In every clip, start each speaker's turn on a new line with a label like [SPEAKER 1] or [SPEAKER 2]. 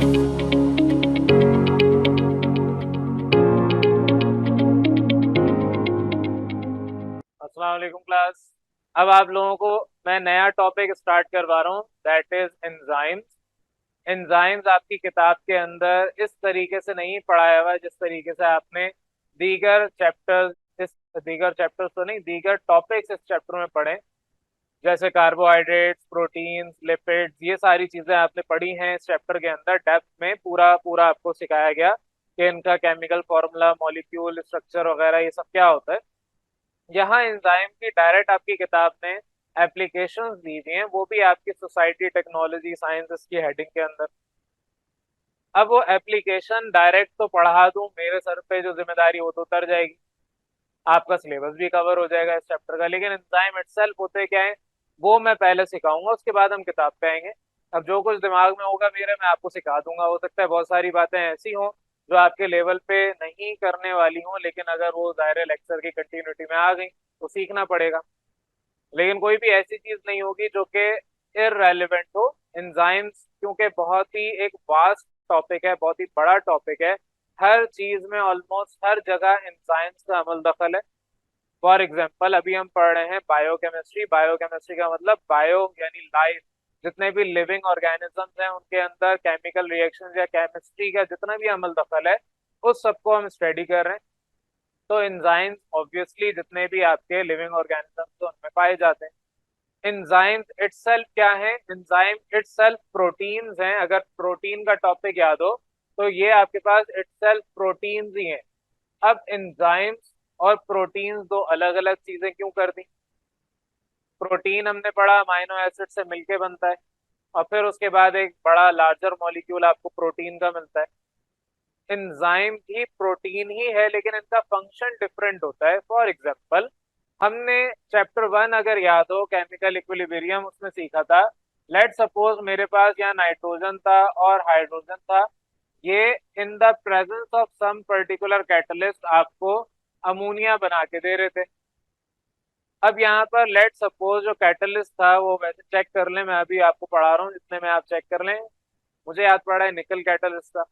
[SPEAKER 1] अस्सलाम वालेकुम क्लास। अब आप लोगों को मैं नया टॉपिक स्टार्ट करवा रहा हूँ, दैट इज एंजाइम्स। एंजाइम्स आपकी किताब के अंदर इस तरीके से नहीं पढ़ाया हुआ है जिस तरीके से आपने दीगर चैप्टर्स इस दीगर चैप्टर्स तो नहीं, दीगर टॉपिक्स इस चैप्टर में पढ़े। जैसे कार्बोहाइड्रेट्स, प्रोटीन्स, लिपिड्स, ये सारी चीजें आपने पढ़ी हैं इस चैप्टर के अंदर डेप्थ में। पूरा पूरा आपको सिखाया गया कि इनका केमिकल फॉर्मूला, मॉलिक्यूल स्ट्रक्चर वगैरह ये सब क्या होता है। यहाँ एंजाइम की डायरेक्ट आपकी किताब में एप्लीकेशंस दी हुई हैं, वो भी आपकी सोसाइटी टेक्नोलॉजी साइंसेस की हेडिंग के अंदर। अब वो एप्लीकेशन डायरेक्ट तो पढ़ा दूं, मेरे सर पे जो जिम्मेदारी वो तो उतर जाएगी, आपका सिलेबस भी कवर हो जाएगा इस चैप्टर का। लेकिन एंजाइम इटसेल्फ होते क्या है वो मैं पहले सिखाऊंगा, उसके बाद हम किताब पे आएंगे। अब जो कुछ दिमाग में होगा मेरे, मैं आपको सिखा दूंगा। हो सकता है बहुत सारी बातें ऐसी हों जो आपके लेवल पे नहीं करने वाली हों, लेकिन अगर वो दायरे लेक्चर की कंटिन्यूटी में आ गई तो सीखना पड़ेगा। लेकिन कोई भी ऐसी चीज नहीं होगी जो कि इररेलेवेंट हो। एंजाइम्स क्योंकि बहुत ही एक वास्ट टॉपिक है, बहुत ही बड़ा टॉपिक है, हर चीज में ऑलमोस्ट हर जगह एंजाइम्स का अमल दखल है। फॉर एग्जाम्पल अभी हम पढ़ रहे हैं बायोकेमिस्ट्री। बायोकेमिस्ट्री का मतलब बायो यानी लाइफ, जितने भी लिविंग ऑर्गेनिजम्स हैं उनके अंदर केमिकल रिएक्शन या केमिस्ट्री का जितना भी अमल दखल है उस सबको हम स्टडी कर रहे हैं। तो एंजाइम्स ऑब्वियसली जितने भी आपके लिविंग ऑर्गेनिजम्स उनमें पाए जाते हैं। एंजाइम्स इटसेल्फ क्या है? एंजाइम इटसेल्फ प्रोटीन्स हैं। अगर प्रोटीन का टॉपिक याद हो तो ये आपके पास इटसेल्फ प्रोटीन्स ही हैं। अब एंजाइम्स और प्रोटीन्स दो अलग अलग चीजें क्यों कर दी? प्रोटीन हमने पढ़ा अमाइनो एसिड से मिलके बनता है, और फिर उसके बाद एक बड़ा लार्जर मॉलिक्यूल आपको प्रोटीन का मिलता है। एंजाइम भी प्रोटीन ही है लेकिन इनका फंक्शन डिफरेंट होता है। फॉर एग्जांपल हमने चैप्टर 1 अगर याद हो केमिकल इक्विलिब्रियम, उसमें सीखा था। लेट सपोज मेरे पास यहाँ नाइट्रोजन था और हाइड्रोजन था। ये in the presence of some particular catalyst आपको अमोनिया बना के दे रहे थे। अब यहाँ पर लेट सपोज जो कैटलिस्ट था वो, वैसे चेक कर लें, मैं अभी आपको पढ़ा रहा हूँ जितने में आप चेक कर लें। मुझे याद पड़ा है निकल कैटलिस्ट था।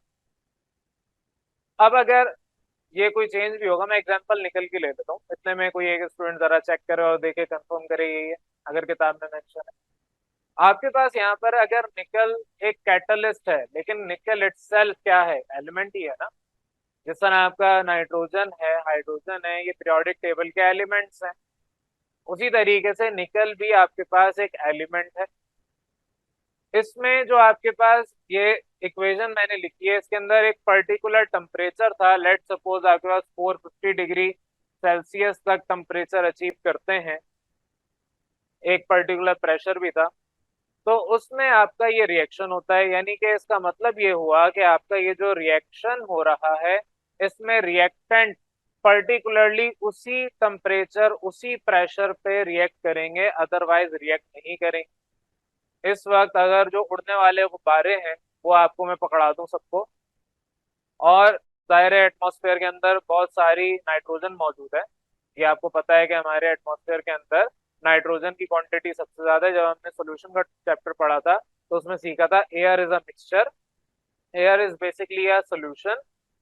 [SPEAKER 1] अब अगर ये कोई चेंज भी होगा, मैं एग्जांपल निकल के ले लेता हूँ, इतने में कोई एक स्टूडेंट जरा चेक करे और देखे कंफर्म करे यही है अगर किताब में मेंशन है। आपके पास यहाँ पर अगर निकल एक कैटलिस्ट है, लेकिन निकल इटसेल्फ क्या है? एलिमेंट ही है ना। जिस तरह आपका नाइट्रोजन है, हाइड्रोजन है, ये पीरियोडिक टेबल के एलिमेंट्स हैं, उसी तरीके से निकल भी आपके पास एक एलिमेंट है। इसमें जो आपके पास ये इक्वेशन मैंने लिखी है, इसके अंदर एक पर्टिकुलर टेम्परेचर था। लेट सपोज आपके पास 450 डिग्री सेल्सियस तक टेम्परेचर अचीव करते हैं, एक पर्टिकुलर प्रेशर भी था। तो उसमें आपका ये रिएक्शन होता है, यानी कि इसका मतलब ये हुआ कि आपका ये जो रिएक्शन हो रहा है इसमें रिएक्टेंट पर्टिकुलरली उसी टेम्परेचर उसी प्रेशर पे रिएक्ट करेंगे, अदरवाइज रिएक्ट नहीं करेंगे। इस वक्त अगर जो उड़ने वाले गुब्बारे हैं वो आपको मैं पकड़ा दूं सबको, और जाहिर है एटमॉस्फेयर के अंदर बहुत सारी नाइट्रोजन मौजूद है। ये आपको पता है कि हमारे एटमॉस्फेयर के अंदर नाइट्रोजन की क्वांटिटी सबसे ज्यादा है। जब हमने सोल्यूशन का चैप्टर पढ़ा था तो उसमें सीखा था air is a mixture, air is basically a solution,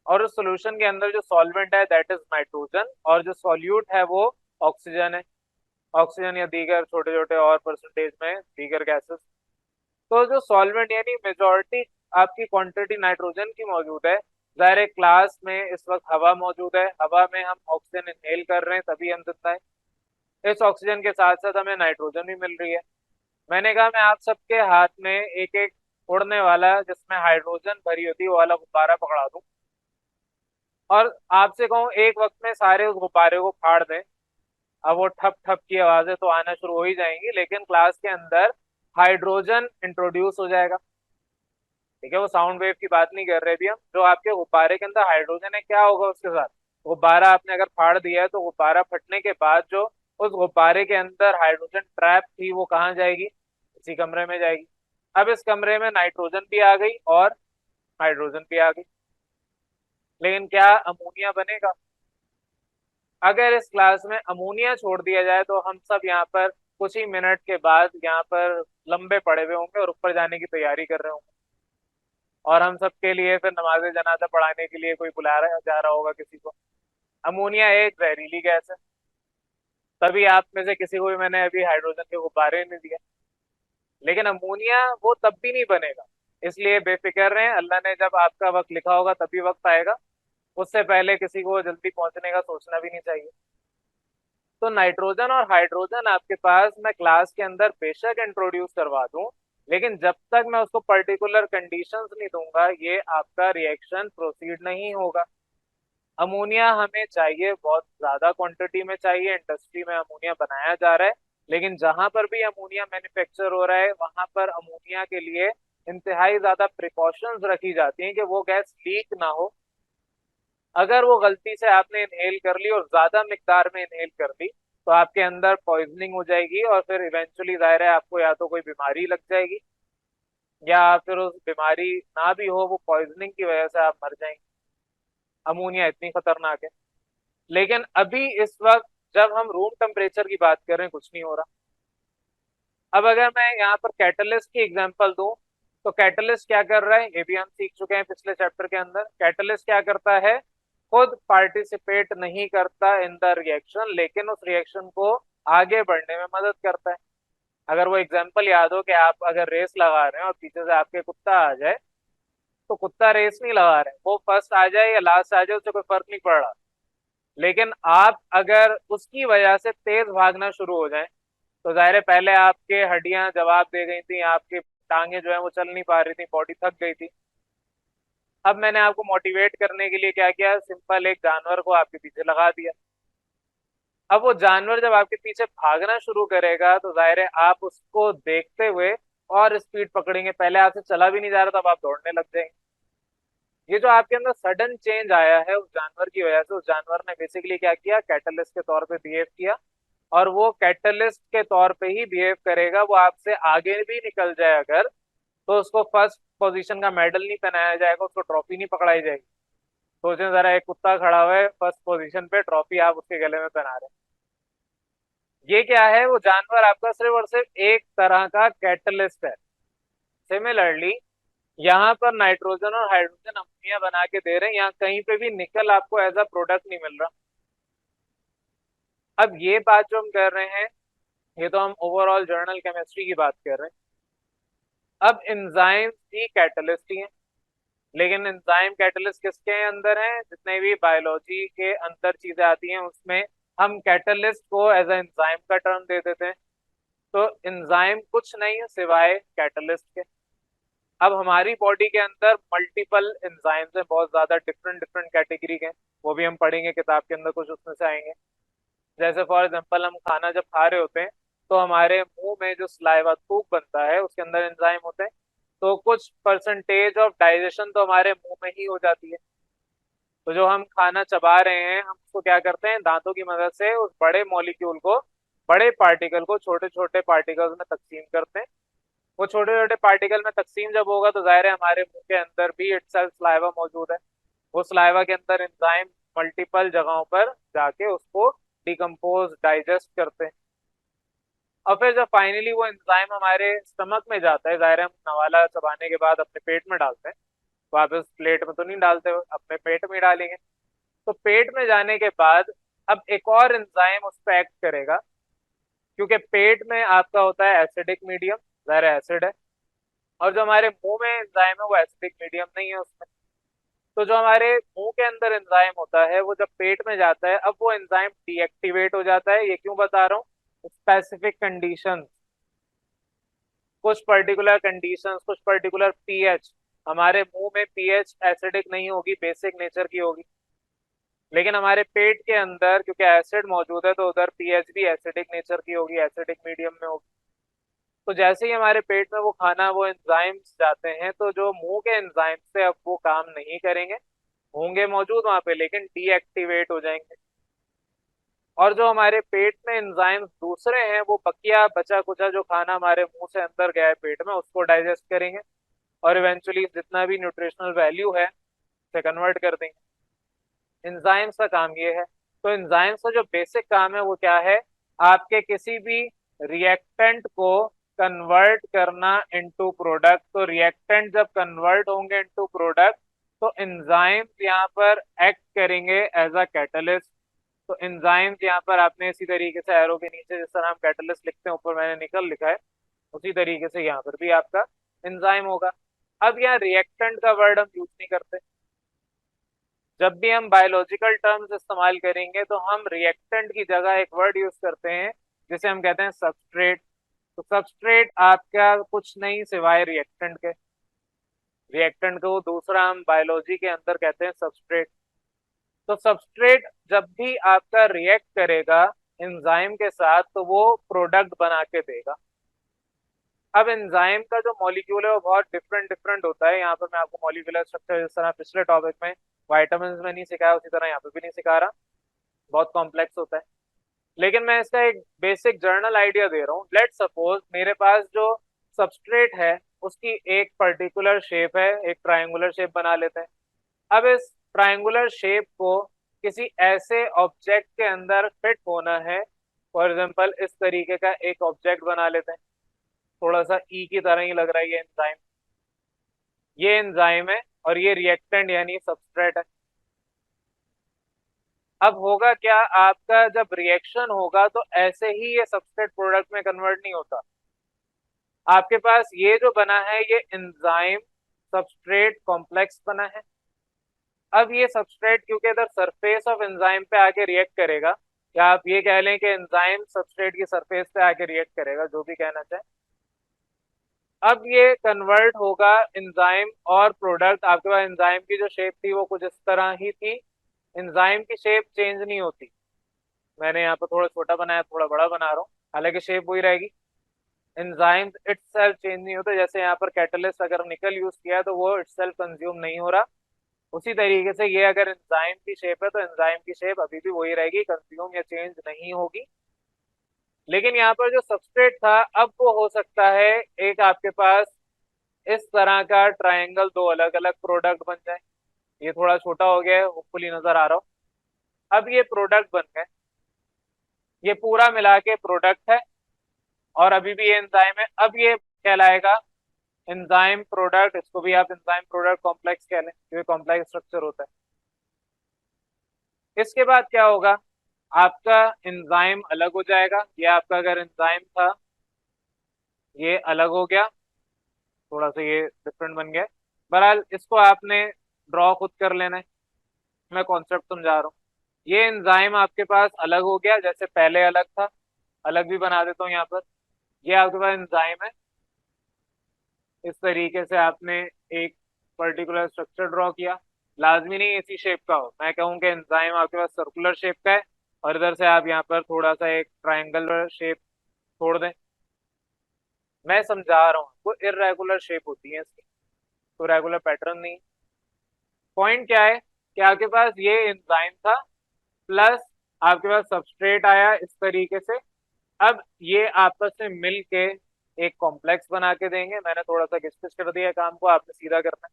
[SPEAKER 1] और उस सोल्यूशन के अंदर जो सॉल्वेंट है दैट इज नाइट्रोजन, और जो सॉल्यूट है वो ऑक्सीजन है। ऑक्सीजन या दीगर छोटे छोटे और परसेंटेज में दीगर गैसेस। तो जो सॉल्वेंट यानी मेजॉरिटी आपकी क्वांटिटी नाइट्रोजन की मौजूद है। ज़ाहिर है क्लास में इस वक्त हवा मौजूद है, हवा में हम ऑक्सीजन इनहेल कर रहे हैं तभी हम जिंदा है। इस ऑक्सीजन के साथ साथ हमें नाइट्रोजन भी मिल रही है। मैंने कहा मैं आप सबके हाथ में एक एक उड़ने वाला जिसमें हाइड्रोजन भरी होती है वो वाला गुब्बारा पकड़ा दूं, और आपसे कहूँ एक वक्त में सारे उस गुब्बारे को फाड़ दें। अब वो ठप ठप की आवाजें तो आना शुरू हो ही जाएंगी, लेकिन क्लास के अंदर हाइड्रोजन इंट्रोड्यूस हो जाएगा। ठीक है, वो साउंड वेव की बात नहीं कर रहे अभी हम। जो आपके गुब्बारे के अंदर हाइड्रोजन है क्या होगा उसके साथ? गुब्बारा आपने अगर फाड़ दिया है तो गुब्बारा फटने के बाद जो उस गुब्बारे के अंदर हाइड्रोजन ट्रैप थी वो कहाँ जाएगी? इसी कमरे में जाएगी। अब इस कमरे में नाइट्रोजन भी आ गई और हाइड्रोजन भी आ गई, लेकिन क्या अमोनिया बनेगा? अगर इस क्लास में अमोनिया छोड़ दिया जाए तो हम सब यहाँ पर कुछ ही मिनट के बाद यहाँ पर लंबे पड़े हुए होंगे और ऊपर जाने की तैयारी कर रहे होंगे। और हम सबके लिए फिर नमाज जनाजा पढ़ाने के लिए कोई बुला रहा जा रहा होगा किसी को। अमोनिया एक जहरीली गैस है। तभी आप में से किसी को भी मैंने अभी हाइड्रोजन के गुब्बारे नहीं दिए। लेकिन अमोनिया वो तब भी नहीं बनेगा, इसलिए बेफिक्र रहें, अल्लाह ने जब आपका वक्त लिखा होगा तभी वक्त आएगा। उससे पहले किसी को जल्दी पहुंचने का सोचना भी नहीं चाहिए। तो नाइट्रोजन और हाइड्रोजन आपके पास मैं क्लास के अंदर बेशक इंट्रोड्यूस करवा दूं, लेकिन जब तक मैं उसको पर्टिकुलर कंडीशंस नहीं दूंगा ये आपका रिएक्शन प्रोसीड नहीं होगा। अमोनिया हमें चाहिए, बहुत ज्यादा क्वांटिटी में चाहिए, इंडस्ट्री में अमोनिया बनाया जा रहा है। लेकिन जहां पर भी अमोनिया मैन्युफैक्चर हो रहा है वहां पर अमोनिया के लिए इंतहाई ज्यादा प्रिकॉशंस रखी जाती हैं कि वो गैस लीक ना हो। अगर वो गलती से आपने इनहेल कर ली और ज्यादा मिकदार में इनहेल कर ली तो आपके अंदर पॉइजनिंग हो जाएगी, और फिर इवेंचुअली जाहिर है आपको या तो कोई बीमारी लग जाएगी, या फिर उस बीमारी ना भी हो, वो पॉइजनिंग की वजह से आप मर जाएंगे। अमोनिया इतनी खतरनाक है। लेकिन अभी इस वक्त जब हम रूम टेम्परेचर की बात कर रहे हैं कुछ नहीं हो रहा। अब अगर मैं यहाँ पर कैटलिस्ट की एग्जांपल दूं, तो कैटलिस्ट क्या कर रहा है ये भी हम सीख चुके हैं पिछले चैप्टर के अंदर। कैटलिस्ट क्या करता है, खुद पार्टिसिपेट नहीं करता इन द रिएक्शन, लेकिन उस रिएक्शन को आगे बढ़ने में मदद करता है। अगर वो एग्जांपल याद हो कि आप अगर रेस लगा रहे हैं और पीछे से आपके कुत्ता आ जाए, तो कुत्ता रेस नहीं लगा रहे हैं, वो फर्स्ट आ जाए या लास्ट आ जाए उससे कोई फर्क नहीं पड़ रहा। लेकिन आप अगर उसकी वजह से तेज भागना शुरू हो जाए, तो जाहिर है पहले आपके हड्डियां जवाब दे गई थी, आपकी टांगे जो है वो चल नहीं पा रही थी, बॉडी थक गई थी। अब मैंने आपको मोटिवेट करने के लिए क्या किया, सिंपल एक जानवर को आपके पीछे लगा दिया। अब वो जानवर जब आपके पीछे भागना शुरू करेगा तो जाहिर है आप उसको देखते हुए और स्पीड पकड़ेंगे, पहले आपसे चला भी नहीं जा रहा तब आप दौड़ने लग जाएंगे। ये जो आपके अंदर सडन चेंज आया है उस जानवर की वजह से, उस जानवर ने बेसिकली क्या किया, कैटलिस्ट के तौर पे बिहेव किया। और वो कैटलिस्ट के तौर पे ही बिहेव करेगा, वो आपसे आगे भी निकल जाए अगर, तो उसको फर्स्ट पोजीशन का मेडल नहीं पहनाया जाएगा, उसको ट्रॉफी नहीं पकड़ाई जाएगी। सोचें जरा, एक कुत्ता खड़ा हुआ है फर्स्ट पोजीशन पे, ट्रॉफी आप उसके गले में पहना रहे हैं। ये क्या है, वो जानवर आपका सिर्फ और सिर्फ एक तरह का कैटलिस्ट है। सिमिलरली यहाँ पर नाइट्रोजन और हाइड्रोजन अमोनिया बना के दे रहे हैं, यहाँ कहीं पे भी निकल आपको एज अ प्रोडक्ट नहीं मिल रहा। अब ये बात जो हम कर रहे हैं, ये तो हम ओवरऑल जर्नल केमिस्ट्री की बात कर रहे हैं। अब एंजाइम्स भी कैटलिस्ट ही हैं, लेकिन एंजाइम कैटलिस्ट किसके अंदर है, जितने भी बायोलॉजी के अंदर चीजें आती हैं उसमें हम कैटलिस्ट को एज ए एंजाइम का टर्म दे देते हैं। तो एंजाइम कुछ नहीं है सिवाय कैटलिस्ट के। अब हमारी बॉडी के अंदर मल्टीपल एंजाइम्स हैं, बहुत ज्यादा डिफरेंट डिफरेंट कैटेगरी के हैं, वो भी हम पढ़ेंगे किताब के अंदर, कुछ उसमें से आएंगे। जैसे फॉर एग्जांपल हम खाना जब खा रहे होते हैं तो हमारे मुंह में जो सलाइवा थूक बनता है उसके अंदर एंजाइम होते हैं। तो कुछ परसेंटेज ऑफ डाइजेशन तो हमारे मुंह में ही हो जाती है। तो जो हम खाना चबा रहे हैं हम उसको क्या करते हैं, दांतों की मदद से उस बड़े मॉलिक्यूल को, बड़े पार्टिकल को छोटे छोटे पार्टिकल्स में तकसीम करते हैं। वो छोटे छोटे पार्टिकल में तकसीम जब होगा तो जाहिर है हमारे मुंह के अंदर भी इटसेल्फ सलाइवा मौजूद है। वो सलाइवा के अंदर एंजाइम मल्टीपल जगहों पर जाके उसको डिकम्पोज डाइजेस्ट करते हैं। और फिर जब फाइनली वो एंजाइम हमारे स्टमक में जाता है, जाहिर है हम नवाला चबाने के बाद अपने पेट में डालते हैं, वापस प्लेट में तो नहीं डालते, अपने पेट में डालेंगे। तो पेट में जाने के बाद अब एक और एंजाइम उस पर एक्ट करेगा, क्योंकि पेट में आपका होता है एसिडिक मीडियम, जाहिर है एसिड है। और जो हमारे मुंह में एंजाइम है वो एसिडिक मीडियम नहीं है उसमें। तो जो हमारे मुंह के अंदर एंजाइम होता है वो जब पेट में जाता है, अब वो एंजाइम डीएक्टिवेट हो जाता है। ये क्यों बता रहा हूँ, स्पेसिफिक कंडीशन, कुछ पर्टिकुलर कंडीशंस, कुछ पर्टिकुलर पीएच, हमारे मुंह में पीएच एसिडिक नहीं होगी, बेसिक नेचर की होगी। लेकिन हमारे पेट के अंदर क्योंकि एसिड मौजूद है तो उधर पीएच भी एसिडिक नेचर की होगी, एसिडिक मीडियम में होगी। तो जैसे ही हमारे पेट में वो खाना, वो एंजाइम्स जाते हैं, तो जो मुंह के एंजाइम्स से अब वो काम नहीं करेंगे, होंगे मौजूद वहां पे लेकिन डीएक्टिवेट हो जाएंगे। और जो हमारे पेट में एंजाइम्स दूसरे हैं वो बकिया बचा कुचा जो खाना हमारे मुंह से अंदर गया है पेट में उसको डाइजेस्ट करेंगे, और इवेंचुअली जितना भी न्यूट्रिशनल वैल्यू है उसे कन्वर्ट कर देंगे। एंजाइम्स का काम ये है। तो एंजाइम्स का जो बेसिक काम है वो क्या है, आपके किसी भी रिएक्टेंट को कन्वर्ट करना इनटू प्रोडक्ट। तो रिएक्टेंट जब कन्वर्ट होंगे इनटू प्रोडक्ट तो एंजाइम्स यहाँ पर एक्ट करेंगे एज अ कैटलिस्ट। तो एंजाइम्स यहाँ पर आपने इसी तरीके से एरो के नीचे जिस तरह हम कैटलिस्ट लिखते हैं ऊपर मैंने निकल लिखा है, उसी तरीके से यहाँ पर भी आपका एंजाइम होगा। अब यहाँ रिएक्टेंट का वर्ड हम यूज नहीं करते। जब भी हम बायोलॉजिकल टर्म्स इस्तेमाल करेंगे तो हम रिएक्टेंट की जगह एक वर्ड यूज करते हैं जिसे हम कहते हैं सबस्ट्रेट। तो सबस्ट्रेट आपका कुछ नहीं सिवाय रिएक्टेंट के। रिएक्टेंट को दूसरा हम बायोलॉजी के अंदर कहते हैं सबस्ट्रेट। तो सबस्ट्रेट जब भी आपका रिएक्ट करेगा एंजाइम के साथ तो वो प्रोडक्ट बना के देगा। अब एंजाइम का जो मॉलिक्यूल है वो बहुत डिफरेंट डिफरेंट होता है। यहाँ पर मैं आपको मॉलिक्यूलर स्ट्रक्चर जिस तरह पिछले टॉपिक में वाइटामिन में नहीं सिखाया उसी तरह यहाँ पे भी नहीं सिखा रहा, बहुत कॉम्प्लेक्स होता है। लेकिन मैं इसका एक बेसिक जर्नल आइडिया दे रहा हूँ। लेट सपोज मेरे पास जो सबस्ट्रेट है उसकी एक पर्टिकुलर शेप है, एक ट्रायंगुलर शेप बना लेते हैं। अब इस ट्रायंगुलर शेप को किसी ऐसे ऑब्जेक्ट के अंदर फिट होना है। फॉर एग्जांपल इस तरीके का एक ऑब्जेक्ट बना लेते हैं, थोड़ा सा ई की तरह ही लग रहा है ये एंजाइम। ये एंजाइम है और ये रिएक्टेंट यानी सबस्ट्रेट है। अब होगा क्या, आपका जब रिएक्शन होगा तो ऐसे ही ये सबस्ट्रेट प्रोडक्ट में कन्वर्ट नहीं होता। आपके पास ये जो बना है ये एंजाइम सबस्ट्रेट कॉम्प्लेक्स बना है। अब ये सबस्ट्रेट क्योंकि इधर सरफेस ऑफ एंजाइम पे आके रिएक्ट करेगा, या आप ये कह लें कि एंजाइम सबस्ट्रेट की सरफेस पे आके रिएक्ट करेगा, जो भी कहना चाहे। अब ये कन्वर्ट होगा एंजाइम और प्रोडक्ट। आपके पास एंजाइम की जो शेप थी वो कुछ इस तरह ही थी। एंजाइम की शेप चेंज नहीं होती। मैंने यहाँ पर थोड़ा छोटा बनाया थोड़ा बड़ा बना रहा हूँ, हालांकि शेप वही रहेगी। एंजाइम इटसेल्फ चेंज नहीं होते। जैसे यहाँ पर कैटलिस्ट अगर निकल यूज किया है तो वो इटसेल्फ कंज्यूम नहीं हो रहा, उसी तरीके से ये अगर एंजाइम की शेप है तो एंजाइम की शेप अभी भी वही रहेगी, कंज्यूम या चेंज नहीं होगी। लेकिन यहाँ पर जो सबस्ट्रेट था अब वो हो सकता है एक आपके पास इस तरह का ट्रायंगल, दो अलग अलग प्रोडक्ट बन जाए। ये थोड़ा छोटा हो गया है, होपफुली नजर आ रहा हो। अब ये प्रोडक्ट बन गए, ये पूरा मिला के प्रोडक्ट है और अभी भी ये एंजाइम है। अब ये कहलाएगा एंजाइम प्रोडक्ट। इसको भी आप एंजाइम प्रोडक्ट कॉम्प्लेक्स कह लें क्योंकि कॉम्प्लेक्स स्ट्रक्चर होता है। इसके बाद क्या होगा, आपका एंजाइम अलग हो जाएगा। ये आपका अगर एंजाइम था ये अलग हो गया, थोड़ा सा ये डिफरेंट बन गया। बहरहाल इसको आपने ड्रॉ खुद कर लेना है, मैं कॉन्सेप्ट समझा रहा हूँ। ये एंजाइम आपके पास अलग हो गया, जैसे पहले अलग था, अलग भी बना देता हूँ यहाँ पर। ये आपके पास एंजाइम है, इस तरीके से आपने एक पर्टिकुलर स्ट्रक्चर ड्रॉ किया। लाजमी नहीं इसी शेप का हो, मैं कहूँ कि एंजाइम आपके पास सर्कुलर शेप का है और इधर से आप यहाँ पर थोड़ा सा एक ट्राइंगुलर शेप छोड़ दें। मैं समझा रहा हूँ, वो इरेगुलर शेप होती है इसकी, तो रेगुलर पैटर्न नहीं। पॉइंट क्या है कि आपके पास ये एंजाइम था प्लस आपके पास सबस्ट्रेट आया इस तरीके से। अब ये आपस में मिल के एक कॉम्प्लेक्स बना के देंगे। मैंने थोड़ा सा घिसपिस कर दिया काम को, आपने सीधा करना है।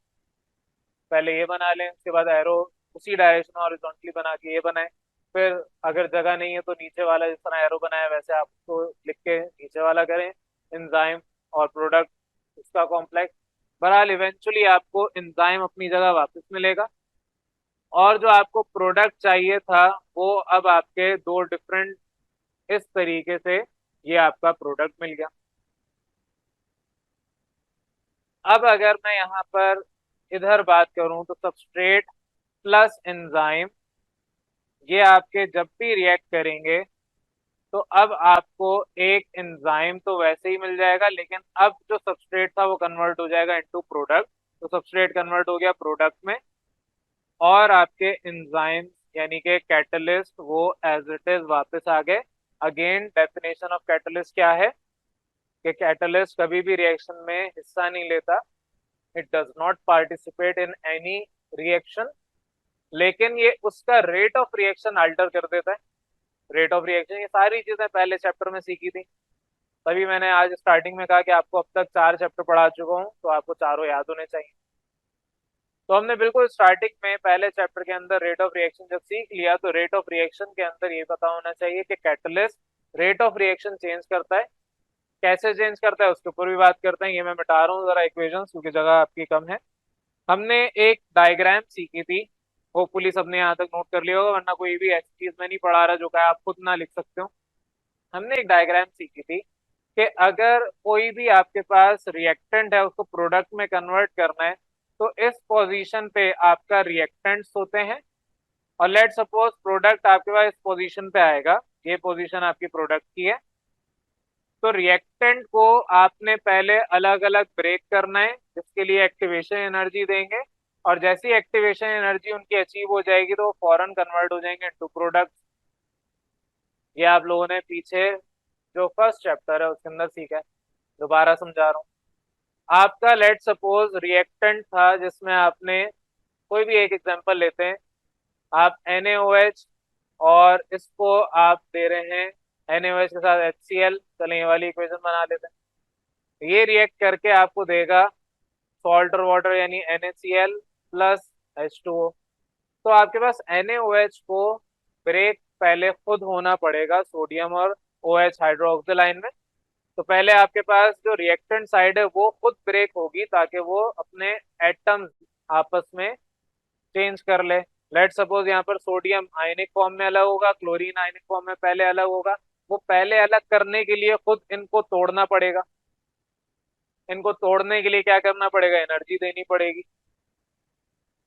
[SPEAKER 1] पहले ये बना लें, उसके बाद एरो उसी डायरेक्शन में हॉरिजॉन्टली बना के ये बनाए। फिर अगर जगह नहीं है तो नीचे वाला जिस तरह एरो बनाया वैसे आप उसको लिख के नीचे वाला करें, एंजाइम और प्रोडक्ट उसका कॉम्प्लेक्स। बहरहाल इवेंचुअली आपको एंजाइम अपनी जगह वापस मिलेगा और जो आपको प्रोडक्ट चाहिए था वो अब आपके दो डिफरेंट इस तरीके से ये आपका प्रोडक्ट मिल गया। अब अगर मैं यहाँ पर इधर बात करूं तो सबस्ट्रेट प्लस एंजाइम ये आपके जब भी रिएक्ट करेंगे तो अब आपको एक एंजाइम तो वैसे ही मिल जाएगा, लेकिन अब जो सबस्ट्रेट था वो कन्वर्ट हो जाएगा इनटू प्रोडक्ट। तो सबस्ट्रेट कन्वर्ट हो गया प्रोडक्ट में और आपके एंजाइम्स यानी कि कैटलिस्ट वो एज इट इज वापस आ गए। अगेन डेफिनेशन ऑफ कैटलिस्ट क्या है कि कैटलिस्ट कभी भी रिएक्शन में हिस्सा नहीं लेता, it does not participate in any reaction, लेकिन ये उसका रेट ऑफ रिएक्शन अल्टर कर देता है। रेट ऑफ रिएक्शन ये सारी चीजें पहले चैप्टर में सीखी थी, तभी मैंने आज स्टार्टिंग में कहा कि आपको अब तक 4 चैप्टर पढ़ा चुका हूँ तो आपको चारों याद होने चाहिए। तो हमने बिल्कुल स्टार्टिंग में पहले चैप्टर के अंदर रेट ऑफ रिएक्शन जब सीख लिया तो रेट ऑफ रिएक्शन के अंदर ये पता होना चाहिए कि catalyst rate of reaction change करता है कैसे चेंज करता है उसके ऊपर भी बात करते हैं। ये मैं मिटा रहा हूँ जरा इक्वेशन, क्योंकि जगह आपकी कम है। हमने एक डायग्राम सीखी थी, होपफुली सबने यहाँ तक नोट कर लिया होगा, वरना कोई भी ऐसी चीज मैं नहीं पढ़ा रहा जो कहा आप खुद ना लिख सकते हो। हमने एक डायग्राम सीखी थी कि अगर कोई भी आपके पास रिएक्टेंट है उसको प्रोडक्ट में कन्वर्ट करना है, तो इस पोजीशन पे आपका रिएक्टेंट्स होते हैं। और लेट सपोज प्रोडक्ट आपके पास इस पोजीशन पे आएगा, ये पोजीशन आपकी प्रोडक्ट की है। तो रिएक्टेंट को आपने पहले अलग अलग ब्रेक करना है, जिसके लिए एक्टिवेशन एनर्जी देंगे। और जैसी एक्टिवेशन एनर्जी उनकी अचीव हो जाएगी तो वो फौरन कन्वर्ट हो जाएंगे इनटू प्रोडक्ट। ये आप लोगों ने पीछे जो फर्स्ट चैप्टर है उसके अंदर सीखा है, दोबारा समझा रहा हूँ। आपका लेट सपोज रिएक्टेंट था जिसमें आपने, कोई भी एक एग्जांपल लेते हैं, आप NaOH और इसको आप दे रहे हैं NaOH के साथ HCl। चलिए ये वाली इक्वेशन बना लेते हैं। ये रिएक्ट करके आपको देगा सॉल्ट और वाटर यानी NaCl प्लस H2O। तो आपके पास NaOH को ब्रेक पहले खुद होना पड़ेगा सोडियम और OH हाइड्रोक्सिल आयन में। तो पहले आपके पास जो रिएक्टेंट साइड है वो खुद ब्रेक होगी ताकि वो अपने एटम्स आपस में चेंज कर ले। लेट सपोज यहाँ पर सोडियम आयनिक फॉर्म में अलग होगा, क्लोरीन आयनिक फॉर्म में पहले अलग होगा। वो पहले अलग करने के लिए खुद इनको तोड़ना पड़ेगा। इनको तोड़ने के लिए क्या करना पड़ेगा, एनर्जी देनी पड़ेगी।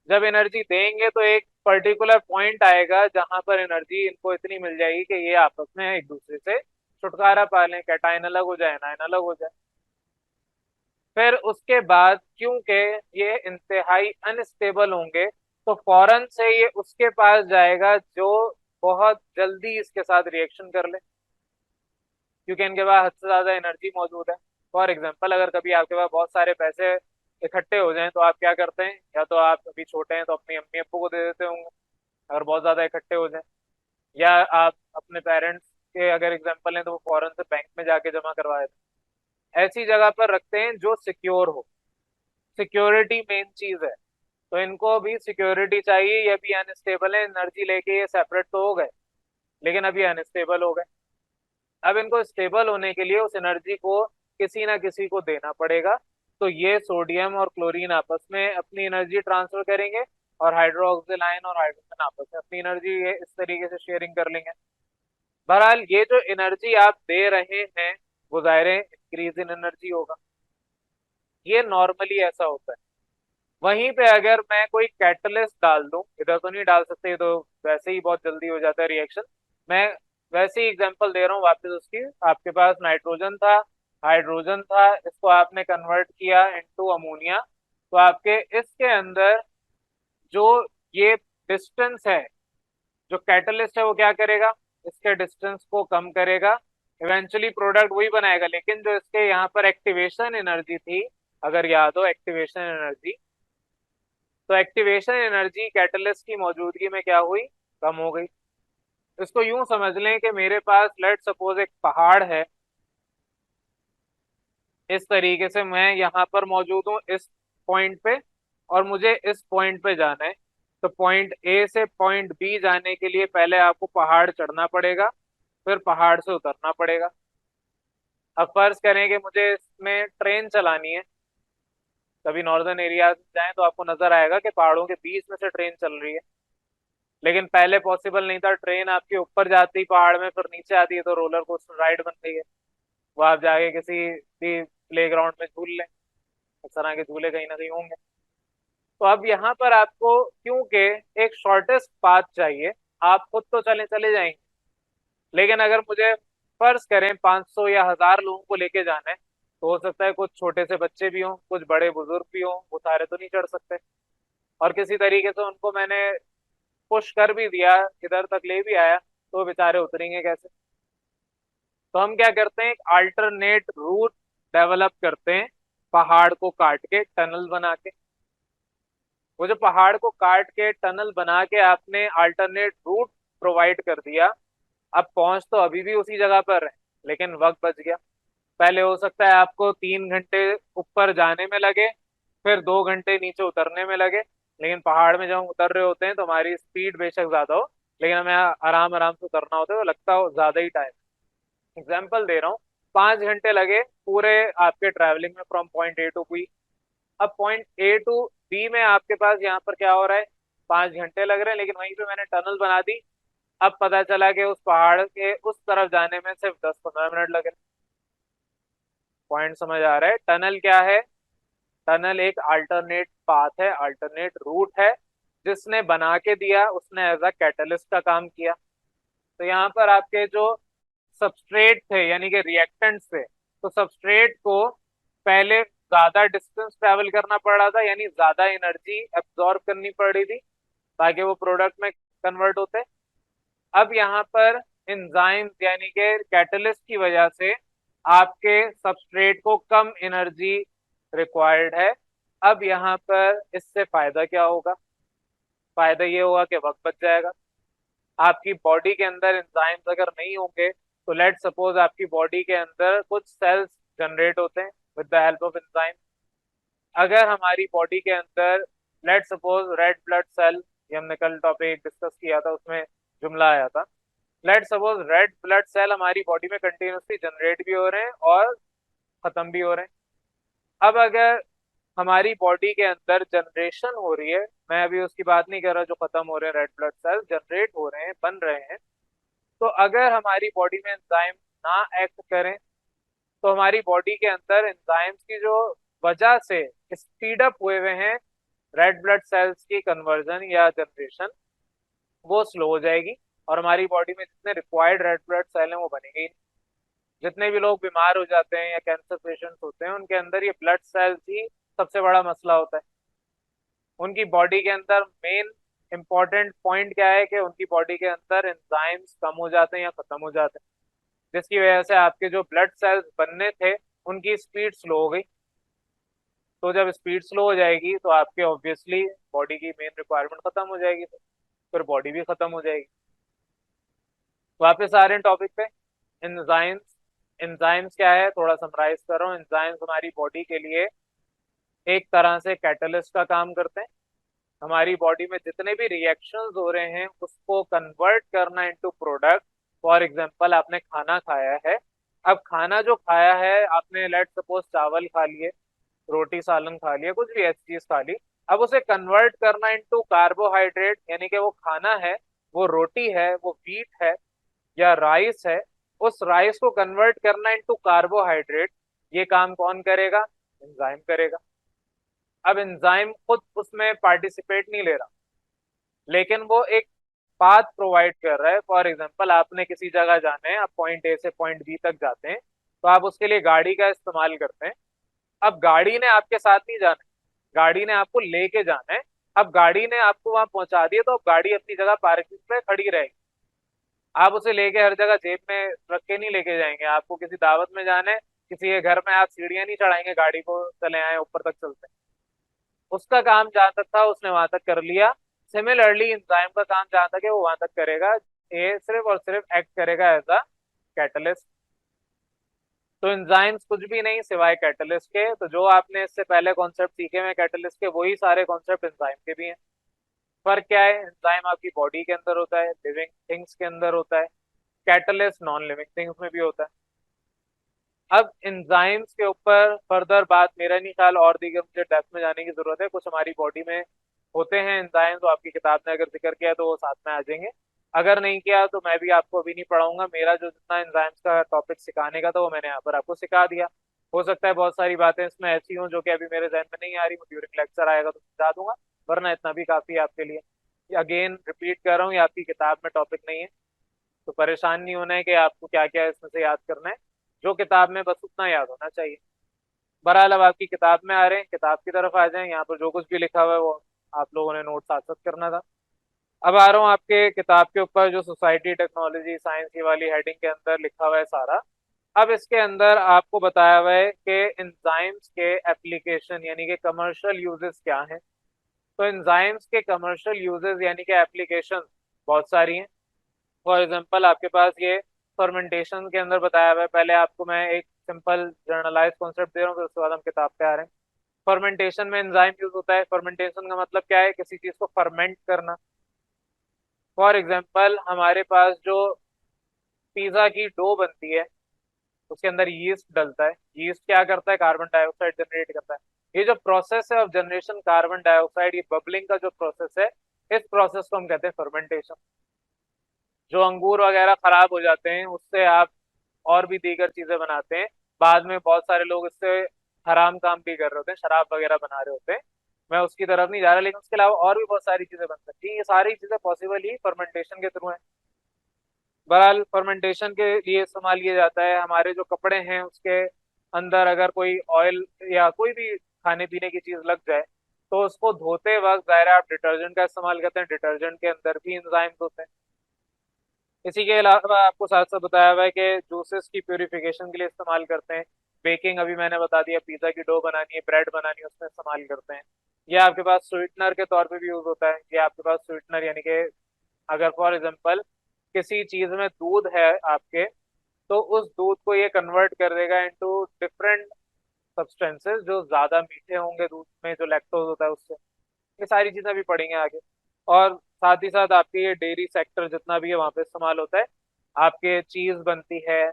[SPEAKER 1] जब एनर्जी देंगे तो एक पर्टिकुलर पॉइंट आएगा जहां पर एनर्जी इनको इतनी मिल जाएगी कि ये आपस में एक दूसरे से छुटकारा पा लें, कैटायन अलग हो जाए, एनायन अलग हो जाए। फिर उसके बाद क्योंकि ये इंतहाई अनस्टेबल होंगे, तो फौरन से ये उसके पास जाएगा जो बहुत जल्दी इसके साथ रिएक्शन कर ले, क्योंकि इनके पास हद से ज्यादा एनर्जी मौजूद है। फॉर एग्जाम्पल, अगर कभी आपके पास बहुत सारे पैसे इकट्ठे हो जाएं तो आप क्या करते हैं, या तो आप अभी छोटे हैं तो अपनी अम्मी अब्बू को दे देते होंगे अगर बहुत ज्यादा इकट्ठे हो जाएं, या आप अपने पेरेंट्स के अगर एग्जाम्पल हैं तो वो फौरन से बैंक में जाके जमा करवा देते हैं। ऐसी जगह पर रखते हैं जो सिक्योर हो। सिक्योरिटी मेन चीज है, तो इनको भी सिक्योरिटी चाहिए। ये भी अनस्टेबल है, एनर्जी लेके ये सेपरेट तो हो गए लेकिन अभी अनस्टेबल हो गए। अब इनको स्टेबल होने के लिए उस एनर्जी को किसी ना किसी को देना पड़ेगा। तो ये सोडियम और क्लोरीन आपस में अपनी एनर्जी ट्रांसफर करेंगे, और हाइड्रोक्सिल आयन और हाइड्रोजन आपस में अपनी एनर्जी ये इस तरीके से शेयरिंग कर लेंगे। बहरहाल ये जो एनर्जी आप दे रहे हैं वो ज़ाहिर है इंक्रीज इन एनर्जी होगा। ये नॉर्मली ऐसा होता है। वहीं पे अगर मैं कोई कैटलिस्ट डाल दूं, इधर तो नहीं डाल सकते, ये तो वैसे ही बहुत जल्दी हो जाता है रिएक्शन। मैं वैसे ही एग्जांपल दे रहा हूँ वापस उसकी। आपके पास नाइट्रोजन था, हाइड्रोजन था, इसको आपने कन्वर्ट किया इनटू अमोनिया। तो आपके इसके अंदर जो ये डिस्टेंस है, जो कैटलिस्ट है वो क्या करेगा, इसके डिस्टेंस को कम करेगा। इवेंचुअली प्रोडक्ट वही बनाएगा, लेकिन जो इसके यहाँ पर एक्टिवेशन एनर्जी थी, अगर याद हो एक्टिवेशन एनर्जी, तो एक्टिवेशन एनर्जी कैटलिस्ट की मौजूदगी में क्या हुई, कम हो गई। इसको यूं समझ लें कि मेरे पास लेट सपोज एक पहाड़ है, इस तरीके से मैं यहाँ पर मौजूद हूँ इस पॉइंट पे, और मुझे इस पॉइंट पे जाना है। तो पॉइंट ए से पॉइंट बी जाने के लिए पहले आपको पहाड़ चढ़ना पड़ेगा, फिर पहाड़ से उतरना पड़ेगा। अब फर्ज करें कि मुझे इसमें ट्रेन चलानी है। कभी नॉर्दर्न एरिया जाएं तो आपको नजर आएगा कि पहाड़ों के बीच में से ट्रेन चल रही है। लेकिन पहले पॉसिबल नहीं था, ट्रेन आपके ऊपर जाती पहाड़ में फिर नीचे आती है, तो रोलर कोस्टर राइड बन गई है। वो आप जाके किसी भी प्ले ग्राउंड में झूल लें, इस तरह के झूले कहीं ना कहीं होंगे। तो अब यहाँ पर आपको क्योंकि एक शॉर्टेस्ट पाथ चाहिए, आप खुद तो चले चले जाएंगे, लेकिन अगर मुझे फर्ज करें 500 या 1000 लोगों को लेके जाना है, तो हो सकता है कुछ छोटे से बच्चे भी हों, कुछ बड़े बुजुर्ग भी हों, वो सारे तो नहीं चढ़ सकते। और किसी तरीके से उनको मैंने पुश कर भी दिया, इधर तक ले भी आया, तो वो बेचारे उतरेंगे कैसे। तो हम क्या करते हैं, एक अल्टरनेट रूट डेवलप करते हैं, पहाड़ को काट के टनल बना के। वो जो पहाड़ को काट के टनल बना के आपने अल्टरनेट रूट प्रोवाइड कर दिया, अब पहुंच तो अभी भी उसी जगह पर है, लेकिन वक्त बच गया। पहले हो सकता है आपको 3 घंटे ऊपर जाने में लगे, फिर 2 घंटे नीचे उतरने में लगे। लेकिन पहाड़ में जब हम उतर रहे होते हैं तो हमारी स्पीड बेशक ज्यादा हो, लेकिन हमें आराम आराम से उतरना होता है, तो लगता हो ज्यादा ही टाइम। एग्जाम्पल दे रहा हूँ, 5 घंटे लगे पूरे आपके ट्रैवलिंग में from point A to B. अब पॉइंट ए टू बी में आपके पास यहाँ पर क्या हो रहा है, 5 घंटे लग रहे हैं, लेकिन वहीं पे मैंने टनल बना दी। अब पता चला कि उस पहाड़ के उस तरफ जाने में सिर्फ 10-15 मिनट लग रहे हैं। पॉइंट समझ आ रहा है? टनल क्या है? टनल एक अल्टरनेट पाथ है, अल्टरनेट रूट है, जिसने बना के दिया, उसने एज अ कैटलिस्ट का काम किया। तो यहाँ पर आपके जो सबस्ट्रेट थे यानी कि रिएक्टेंट्स थे, तो सबस्ट्रेट को पहले ज्यादा डिस्टेंस ट्रेवल करना पड़ रहा था, यानी ज्यादा एनर्जी एब्जॉर्ब करनी पड़ रही थी ताकि वो प्रोडक्ट में कन्वर्ट होते। अब यहाँ पर एंजाइम्स यानी कि कैटलिस्ट की वजह से आपके सबस्ट्रेट को कम एनर्जी रिक्वायर्ड है। अब यहाँ पर इससे फायदा क्या होगा? फायदा ये होगा कि वक्त बच जाएगा। आपकी बॉडी के अंदर एंजाइम्स अगर नहीं होंगे तो लेट सपोज आपकी बॉडी के अंदर कुछ सेल्स जनरेट होते हैं with the help of enzyme. अगर हमारी बॉडी के अंदर let suppose red blood cell, ये हमने कल टॉपिक डिस्कस किया था, उसमें जुमला आया था, let suppose red blood cell हमारी बॉडी में कंटिन्यूसली जनरेट भी हो रहे हैं और खत्म भी हो रहे हैं। अब अगर हमारी बॉडी के अंदर जनरेशन हो रही है, मैं अभी उसकी बात नहीं कर रहा जो खत्म हो रहे हैं, रेड ब्लड सेल जनरेट हो रहे हैं, बन रहे हैं, तो अगर हमारी बॉडी में एंजाइम ना एक्ट करें तो हमारी बॉडी के अंदर एंजाइम्स की जो वजह से स्पीड अप हुए हुए हैं रेड ब्लड सेल्स की कन्वर्जन या जनरेशन, वो स्लो हो जाएगी और हमारी बॉडी में जितने रिक्वायर्ड रेड ब्लड सेल हैं वो बनेंगे ही नहीं। जितने भी लोग बीमार हो जाते हैं या कैंसर पेशेंट्स होते हैं, उनके अंदर ये ब्लड सेल्स ही सबसे बड़ा मसला होता है। उनकी बॉडी के अंदर मेन इंपॉर्टेंट पॉइंट क्या है कि उनकी बॉडी के अंदर एंजाइम्स कम हो जाते हैं या खत्म हो जाते हैं, जिसकी वजह से आपके जो ब्लड सेल्स बनने थे उनकी स्पीड स्लो हो गई। तो जब स्पीड स्लो हो जाएगी तो आपके ऑब्वियसली बॉडी की मेन रिक्वायरमेंट खत्म हो जाएगी, फिर बॉडी भी खत्म हो जाएगी। वापस आ रहे हैं टॉपिक पे, एंजाइम्स। एंजाइम्स क्या है, थोड़ा समराइज कर रहा हूँ। एंजाइम्स हमारी बॉडी के लिए एक तरह से कैटलिस्ट का काम करते हैं। हमारी बॉडी में जितने भी रिएक्शंस हो रहे हैं उसको कन्वर्ट करना इनटू प्रोडक्ट। फॉर एग्जांपल आपने खाना खाया है, अब खाना जो खाया है आपने, लेट सपोज चावल खा लिए, रोटी सालन खा लिया, कुछ भी ऐसी चीज खा ली, अब उसे कन्वर्ट करना इनटू कार्बोहाइड्रेट, यानी कि वो खाना है, वो रोटी है, वो व्हीट है या राइस है, उस राइस को कन्वर्ट करना इनटू कार्बोहाइड्रेट, ये काम कौन करेगा? एंजाइम करेगा। अब एंजाइम खुद उसमें पार्टिसिपेट नहीं ले रहा, लेकिन वो एक पाथ प्रोवाइड कर रहा है। फॉर एग्जांपल आपने किसी जगह जाना है, आप पॉइंट ए से पॉइंट बी तक जाते हैं, तो आप उसके लिए गाड़ी का इस्तेमाल करते हैं। अब गाड़ी ने आपके साथ नहीं जाना है, गाड़ी ने आपको लेके जाना है। अब गाड़ी ने आपको वहां पहुंचा दिया तो अब गाड़ी अपनी जगह पार्किंग पे खड़ी रहेगी। आप उसे लेके हर जगह जेब में रख के नहीं लेके जाएंगे। आपको किसी दावत में जाना है, किसी के घर में, आप सीढ़ियां नहीं चढ़ाएंगे गाड़ी को, चले आए ऊपर तक चलते हैं। उसका काम जहां तक था उसने वहां तक कर लिया। सिमिलरली एंजाइम का काम जहां तक है वो वहां तक करेगा, ये सिर्फ और सिर्फ एक्ट करेगा एज अ कैटलिस्ट। तो एंजाइम्स कुछ भी नहीं सिवाय कैटलिस्ट के। तो जो आपने इससे पहले कॉन्सेप्ट सीखे हुए कैटलिस्ट के, वही सारे कॉन्सेप्ट एंजाइम के भी हैं। फर्क क्या है? एंजाइम आपकी बॉडी के अंदर होता है, लिविंग थिंग्स के अंदर होता है, कैटलिस्ट नॉन लिविंग थिंग्स में भी होता है। अब एंजाइम्स के ऊपर फर्दर बात मेरा नहीं ख्याल और दीगर मुझे डेप्थ में जाने की जरूरत है। कुछ हमारी बॉडी में होते हैं एंजाइम, तो आपकी किताब ने अगर जिक्र किया तो वो साथ में आ जाएंगे, अगर नहीं किया तो मैं भी आपको अभी नहीं पढ़ाऊंगा। मेरा जो जितना एंजाइम्स का टॉपिक सिखाने का था वो मैंने यहाँ पर आपको सिखा दिया। हो सकता है बहुत सारी बातें इसमें ऐसी हों जो कि अभी मेरे जहन में नहीं आ रही, ड्यूरिंग लेक्चर आएगा तो समझा दूंगा, वरना इतना भी काफी है आपके लिए। अगेन रिपीट कर रहा हूँ, ये आपकी किताब में टॉपिक नहीं है, तो परेशान नहीं होना है कि आपको क्या क्या इसमें से याद करना है। जो किताब में बस उतना याद होना चाहिए। बहरहाल अब आपकी किताब में आ रहे हैं, किताब की तरफ आ जाएं। यहाँ पर जो कुछ भी लिखा हुआ है वो आप लोगों ने नोट साथ साथ करना था। अब आ रहा हूँ आपके किताब के ऊपर, जो सोसाइटी टेक्नोलॉजी साइंस की वाली हेडिंग के अंदर लिखा हुआ है सारा। अब इसके अंदर आपको बताया हुआ है कि एंजाइम्स के एप्लीकेशन यानी कि कमर्शियल यूजेस क्या हैं। तो एंजाइम्स के कमर्शियल यूजेस यानी कि एप्लीकेशन बहुत सारी हैं। फॉर एग्जांपल आपके पास ये फर्मेंटेशन के अंदर बताया हुआ है। पहले आपको मैं एक सिंपल जर्नलाइज कॉन्सेप्ट दे रहा हूँ, फिर उसके बाद हम किताब पे आ रहे हैं। फर्मेंटेशन में एंजाइम यूज होता है। फर्मेंटेशन का मतलब क्या है? किसी चीज को फर्मेंट करना। फॉर एग्जांपल हमारे पास जो पिज्जा की डो बनती है, उसके अंदर यीस्ट डलता है। यीस्ट क्या करता है, कार्बन डाइऑक्साइड जनरेट करता है। ये जो प्रोसेस है ऑफ जनरेशन कार्बन डाइऑक्साइड, ये बबलिंग का जो प्रोसेस है, इस प्रोसेस को हम कहते हैं फर्मेंटेशन। जो अंगूर वगैरह खराब हो जाते हैं उससे आप और भी दीगर चीजें बनाते हैं। बाद में बहुत सारे लोग इससे हराम काम भी कर रहे होते हैं, शराब वगैरह बना रहे होते हैं। मैं उसकी तरफ नहीं जा रहा, लेकिन उसके अलावा और भी बहुत सारी चीजें बन सकती हैं। ये सारी चीजें पॉसिबल ही फर्मेंटेशन के थ्रू है। बहरहाल फर्मेंटेशन के लिए इस्तेमाल किया जाता है। हमारे जो कपड़े हैं उसके अंदर अगर कोई ऑयल या कोई भी खाने पीने की चीज लग जाए, तो उसको धोते वक्त ज़ाहिर है आप डिटर्जेंट का इस्तेमाल करते हैं। डिटर्जेंट के अंदर भी एंजाइम्स होते हैं। इसी के अलावा आपको साथ साथ बताया हुआ है कि जूसेस की प्योरिफिकेशन के लिए इस्तेमाल करते हैं। बेकिंग अभी मैंने बता दिया, पिज्जा की डो बनानी है, ब्रेड बनानी है, उसमें इस्तेमाल करते हैं। ये आपके पास स्वीटनर के तौर पे भी यूज होता है। ये आपके पास स्वीटनर यानी कि अगर फॉर एग्जांपल किसी चीज में दूध है आपके, तो उस दूध को ये कन्वर्ट कर देगा इनटू डिफरेंट सब्सटेंसेस जो ज्यादा मीठे होंगे, दूध में जो लैक्टोज होता है उससे। ये सारी चीजें भी पढ़ेंगे आगे। और साथ ही साथ आपके ये डेयरी सेक्टर जितना भी है वहां पे इस्तेमाल होता है। आपके चीज बनती है,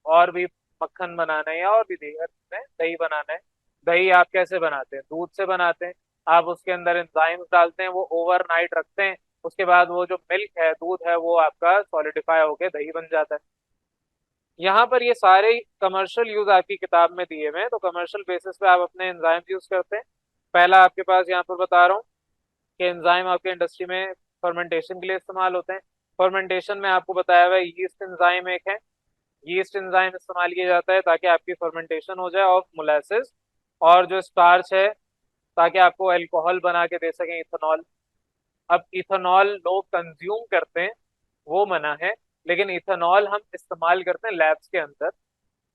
[SPEAKER 1] और भी मक्खन बनाना है या और भी दीगर चीजें, दही बनाना है। दही आप कैसे बनाते हैं, दूध से बनाते हैं। आप उसके अंदर एंजाइम्स डालते हैं, वो ओवरनाइट रखते हैं। उसके बाद वो जो मिल्क है, दूध है, वो आपका सॉलिडिफाई होके दही बन जाता है। यहाँ पर ये सारे कमर्शियल यूज आपकी किताब में दिए हुए हैं, तो कमर्शियल बेसिस पे आप अपने एंजाइम यूज करते हैं। पहला आपके पास यहाँ पर बता रहा हूँ कि एंजाइम आपके इंडस्ट्री में फर्मेंटेशन के लिए इस्तेमाल होते हैं। फर्मेंटेशन में आपको बताया हुआ है यीस्ट एंजाइम एक है। यीस्ट एंजाइम इस्तेमाल किया जाता है ताकि आपकी फर्मेंटेशन हो जाए ऑफ मोलासेस, और जो स्टार्च है ताकि आपको अल्कोहल बना के दे सकें, इथेनॉल। अब इथेनॉल लोग कंज्यूम करते हैं, वो मना है, लेकिन इथेनॉल हम इस्तेमाल करते हैं लैब्स के अंदर।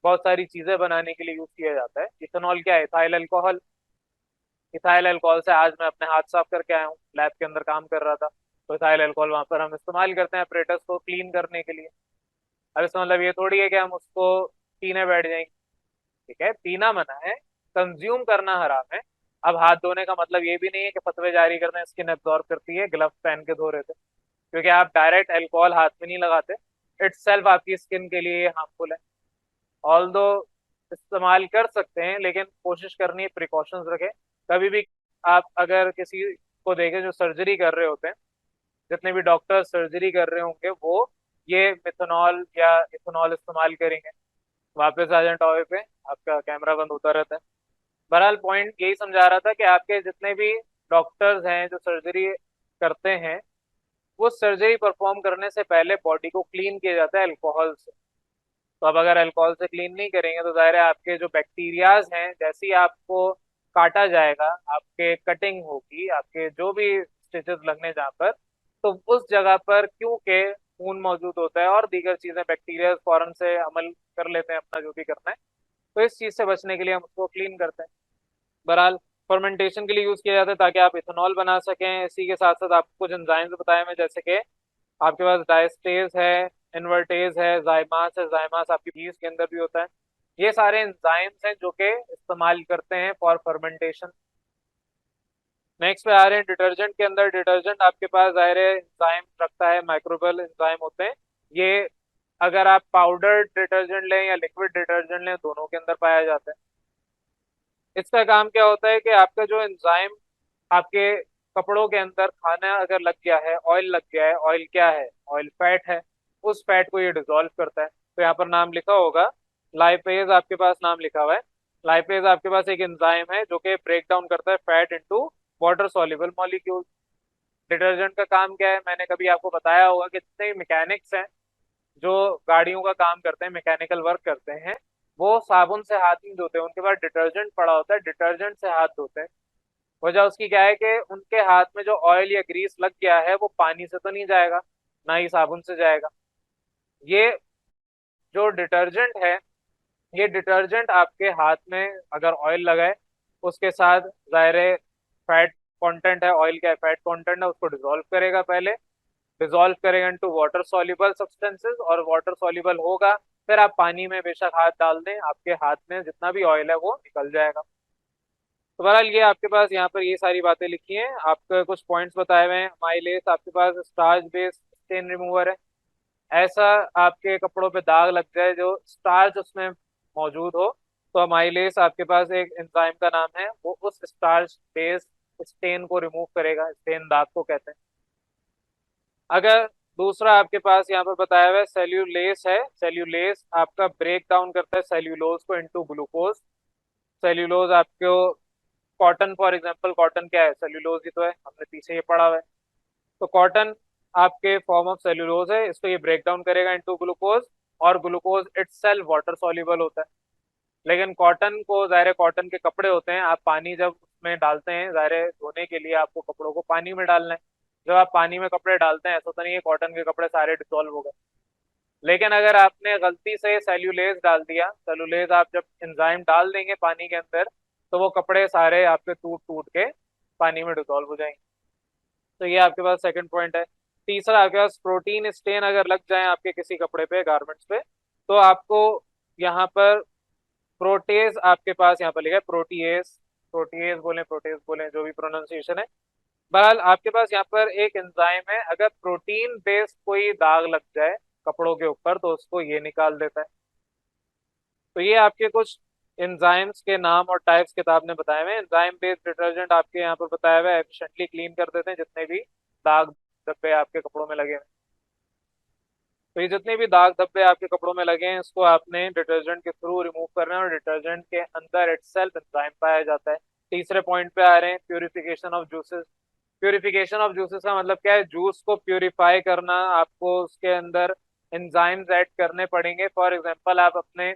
[SPEAKER 1] बहुत सारी चीजें बनाने के लिए यूज किया जाता है। इथेनॉल क्या है, इथाइल अल्कोहल। इथाइल अल्कोहल से आज मैं अपने हाथ साफ करके आया हूँ, लैब के अंदर काम कर रहा था। तो इथाइल अल्कोहल वहां पर हम इस्तेमाल करते हैं अपरेटस को क्लीन करने के लिए। अब इसका मतलब ये थोड़ी है कि हम उसको पीने बैठ जाएंगे। ठीक है, पीना मना है, कंज्यूम करना हराम है। अब हाथ धोने का मतलब ये भी नहीं है कि फतवे जारी करना है, स्किन एब्जॉर्ब करती है, ग्लव्स पहन के धो रहे थे, क्योंकि आप डायरेक्ट अल्कोहल हाथ में नहीं लगाते। इट्स सेल्फ आपकी स्किन के लिए हार्मफुल है। ऑल्दो इस्तेमाल कर सकते हैं, लेकिन कोशिश करनी है प्रिकॉशंस रखें। कभी भी आप अगर किसी को देखें जो सर्जरी कर रहे होते हैं, जितने भी डॉक्टर सर्जरी कर रहे होंगे, वो ये मिथेनॉल या इथेनॉल इस्तेमाल करेंगे। वापस आ जाए टॉपिक पे, आपका कैमरा बंद होता रहता है। बहरहाल पॉइंट यही समझा रहा था कि आपके जितने भी डॉक्टर्स हैं जो सर्जरी करते हैं, वो सर्जरी परफॉर्म करने से पहले बॉडी को क्लीन किया जाता है अल्कोहल से। तो अब अगर अल्कोहल से क्लीन नहीं करेंगे तो जाहिर है आपके जो बैक्टीरियाज हैं, जैसे ही आपको काटा जाएगा, आपके कटिंग होगी, आपके जो भी स्टिचेस लगने जहाँ पर, तो उस जगह पर क्योंकि खून मौजूद होता है और दीगर चीजें, बैक्टीरिया फौरन से अमल कर लेते हैं अपना जो भी करना है। तो इस चीज से बचने के लिए हम उसको क्लीन करते हैं। बहरहाल फर्मेंटेशन के लिए यूज किया जाता है ताकि आप इथेनॉल बना सकें। इसी के साथ साथ आपको कुछ एंजाइम्स बताए मैं, जैसे कि आपके पास डायस्टेज है, इन्वर्टेज है, जाइमास है। जाइमास आपकी यीस्ट के अंदर भी होता है। ये सारे एंजाइम्स हैं जो कि इस्तेमाल करते हैं फॉर फर्मेंटेशन। नेक्स्ट पे आ रहे हैं डिटर्जेंट के अंदर। डिटर्जेंट आपके पास जाहिर है एंजाइम रखता है, माइक्रोबियल एंजाइम होते हैं ये। अगर आप पाउडर डिटर्जेंट लें या लिक्विड डिटर्जेंट लें, दोनों के अंदर पाया जाता है। इसका काम क्या होता है कि आपका जो एंजाइम आपके कपड़ों के अंदर, खाना अगर लग गया है, ऑयल लग गया है, ऑयल क्या है, ऑयल फैट है, उस फैट को ये डिसॉल्व करता है। तो यहाँ पर नाम लिखा होगा लाइपेज, आपके पास नाम लिखा हुआ है। लाइपेज आपके पास एक एंजाइम है जो कि ब्रेक डाउन करता है fat into water soluble molecule. Detergent का काम क्या है, मैंने कभी आपको बताया होगा कि जितने मैकेनिक्स हैं जो गाड़ियों का काम करते हैं, मैकेनिकल वर्क करते हैं, वो साबुन से हाथ नहीं धोते, उनके पास डिटर्जेंट पड़ा होता है, डिटर्जेंट से हाथ धोते हैं। वजह उसकी क्या है कि उनके हाथ में जो ऑयल या ग्रीस लग गया है वो पानी से तो नहीं जाएगा, ना ही साबुन से जाएगा। ये जो डिटर्जेंट है, ये डिटर्जेंट आपके हाथ में अगर ऑयल लगा है, उसके साथ जाहिर है फैट कंटेंट है, ऑयल का फैट कंटेंट है, उसको डिसॉल्व करेगा पहले। डिसॉल्व करेगा इनटू वाटर सॉल्युबल सब्सटेंसेस, और वाटर सॉल्युबल होगा, फिर आप पानी में बेशक हाथ डाल दें, आपके हाथ में जितना भी ऑयल है वो निकल जाएगा। तो बहरहाल ये आपके पास यहाँ पर ये सारी बातें लिखी हैं। आपके कुछ पॉइंट्स बताए हुए हैं। माइलेस आपके पास स्टार्च बेस्ड स्टेन रिमूवर है। ऐसा आपके कपड़ों पे दाग लग जाए जो स्टार्च उसमें मौजूद हो, तो अमाइलेज आपके पास एक एंजाइम का नाम है, वो उस स्टार्च बेस्ड स्टेन को रिमूव करेगा, स्टेन दाग को कहते हैं। अगर दूसरा आपके पास यहाँ पर बताया हुआ है सेल्यूलेस है, सेल्यूलेस आपका ब्रेक डाउन करता है सेल्यूलोज को इनटू ग्लूकोज। सेल्यूलोज आपको, कॉटन फॉर एग्जांपल, कॉटन क्या है, सेल्यूलोज ही तो है, हमने पीछे ये पढ़ा हुआ है। तो कॉटन आपके फॉर्म ऑफ सेल्यूलोज है, इसको ये ब्रेक डाउन करेगा इनटू ग्लूकोज, और ग्लूकोज इटसेल्फ वाटर सॉल्युबल होता है। लेकिन कॉटन को, ज़ाहिर है कॉटन के कपड़े होते हैं, आप पानी जब उसमें डालते हैं, ज़ाहिर है धोने के लिए आपको कपड़ों को पानी में डालना है। जब आप पानी में कपड़े डालते हैं, ऐसा तो नहीं है कॉटन के कपड़े सारे डिसॉल्व हो गए। लेकिन अगर आपने गलती से सेल्यूलेज डाल दिया, सेल्यूलेज आप जब एंजाइम डाल देंगे पानी के अंदर, तो वो कपड़े सारे आपके टूट टूट के पानी में डिसॉल्व हो जाएंगे। तो ये आपके पास सेकंड पॉइंट है। तीसरा, आपके पास प्रोटीन स्टेन अगर लग जाए आपके किसी कपड़े पे, गारमेंट्स पे, तो आपको यहाँ पर प्रोटेज, आपके पास यहाँ पर लिखा है प्रोटीएस, प्रोटीएस बोले प्रोटेज बोले, जो भी प्रोनाउंसिएशन है। बहरहाल आपके पास यहाँ पर एक एंजाइम है, अगर प्रोटीन बेस्ड कोई दाग लग जाए कपड़ों के ऊपर, तो उसको ये निकाल देता है। तो ये आपके कुछ एंजाइम्स के नाम और टाइप्स किताब ने बताए हुए हैं। एंजाइम बेस्ड डिटर्जेंट आपके यहाँ पर बताया हुआ है एफिशिएंटली क्लीन कर देते हैं जितने भी दाग धब्बे आपके कपड़ों में लगे हैं। तो ये जितने भी दाग धब्बे आपके कपड़ों में लगे हैं, इसको आपने डिटर्जेंट के थ्रू रिमूव करना है, और डिटर्जेंट के अंदर इटसेल्फ एंजाइम पाया जाता है। तीसरे पॉइंट पे आ रहे हैं, purification of juices. Purification of juices का मतलब क्या है, जूस को प्यूरिफाई करना, आपको उसके अंदर एंजाइम्स ऐड करने पड़ेंगे। फॉर एग्जांपल, आप अपने,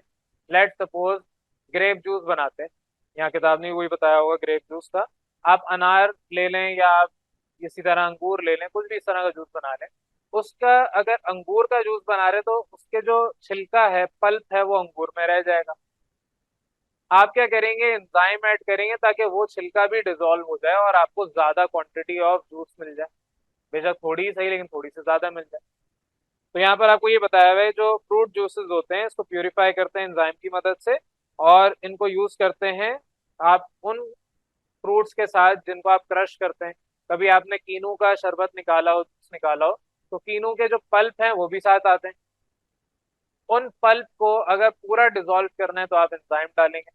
[SPEAKER 1] लेट सपोज ग्रेप जूस बनाते हैं, यहाँ किताब ने वही बताया होगा ग्रेप जूस का। आप अनार ले लें, या आप इसी तरह अंगूर ले लें, कुछ भी इस तरह का जूस बना लें। उसका, अगर अंगूर का जूस बना रहे तो उसके जो छिलका है, पल्प है, वो अंगूर में रह जाएगा। आप क्या करेंगे, एंजाइम ऐड करेंगे ताकि वो छिलका भी डिसॉल्व हो जाए और आपको ज्यादा क्वांटिटी ऑफ जूस मिल जाए। बेशक थोड़ी ही सही, लेकिन थोड़ी सी ज्यादा मिल जाए। तो यहाँ पर आपको ये बताया हुआ है, जो फ्रूट जूसेस होते हैं इसको प्यूरिफाई करते हैं एंजाइम की मदद से, और इनको यूज करते हैं आप उन फ्रूट्स के साथ जिनको आप क्रश करते हैं। कभी आपने कीनू का शरबत निकाला हो, जूस निकाला हो, तो कीनू के जो पल्प हैं वो भी साथ आते हैं। उन पल्प को अगर पूरा डिसॉल्व करना है तो आप एंजाइम डालेंगे,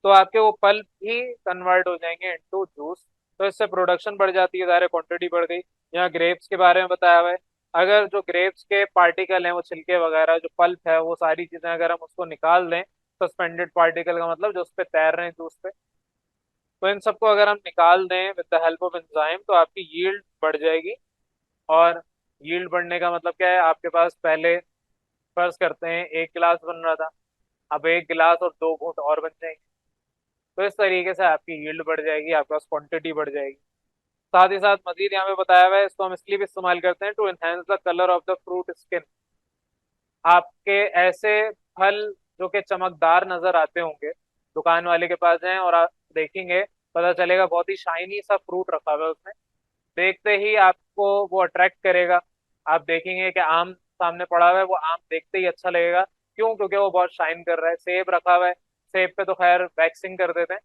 [SPEAKER 1] तो आपके वो पल्प ही कन्वर्ट हो जाएंगे इनटू जूस। तो इससे प्रोडक्शन बढ़ जाती है, ज़ाहिर क्वांटिटी बढ़ गई। यहाँ ग्रेप्स के बारे में बताया हुआ है, अगर जो ग्रेप्स के पार्टिकल हैं, वो छिलके वगैरह जो पल्प है, वो सारी चीजें अगर हम उसको निकाल दें, सस्पेंडेड पार्टिकल का मतलब जो उस पर तैर रहे हैं जूस पे, तो इन सबको अगर हम निकाल दें with the help of enzyme, तो आपकी यील्ड बढ़ जाएगी। और यील्ड बढ़ने का मतलब क्या है, आपके पास पहले, फर्ज करते हैं एक गिलास बन रहा था, अब एक गिलास और दो घूंट और बन जाएंगे। तो इस तरीके से आपकी यील्ड बढ़ जाएगी, आपके पास क्वांटिटी बढ़ जाएगी। साथ ही साथ मजीद यहाँ पे बताया हुआ है, इसको हम इसलिए भी इस्तेमाल करते हैं to enhance the colour of the fruit skin. आपके ऐसे फल जो कि चमकदार नजर आते होंगे, दुकान वाले के पास जाएं और आप देखेंगे, पता चलेगा बहुत ही शाइनी सा फ्रूट रखा हुआ है उसमें, देखते ही आपको वो अट्रैक्ट करेगा। आप देखेंगे कि आम सामने पड़ा हुआ है, वो आम देखते ही अच्छा लगेगा। क्यों? क्योंकि वो बहुत शाइन कर रहा है। सेब रखा हुआ है, सेब पे तो खैर वैक्सिंग कर देते हैं,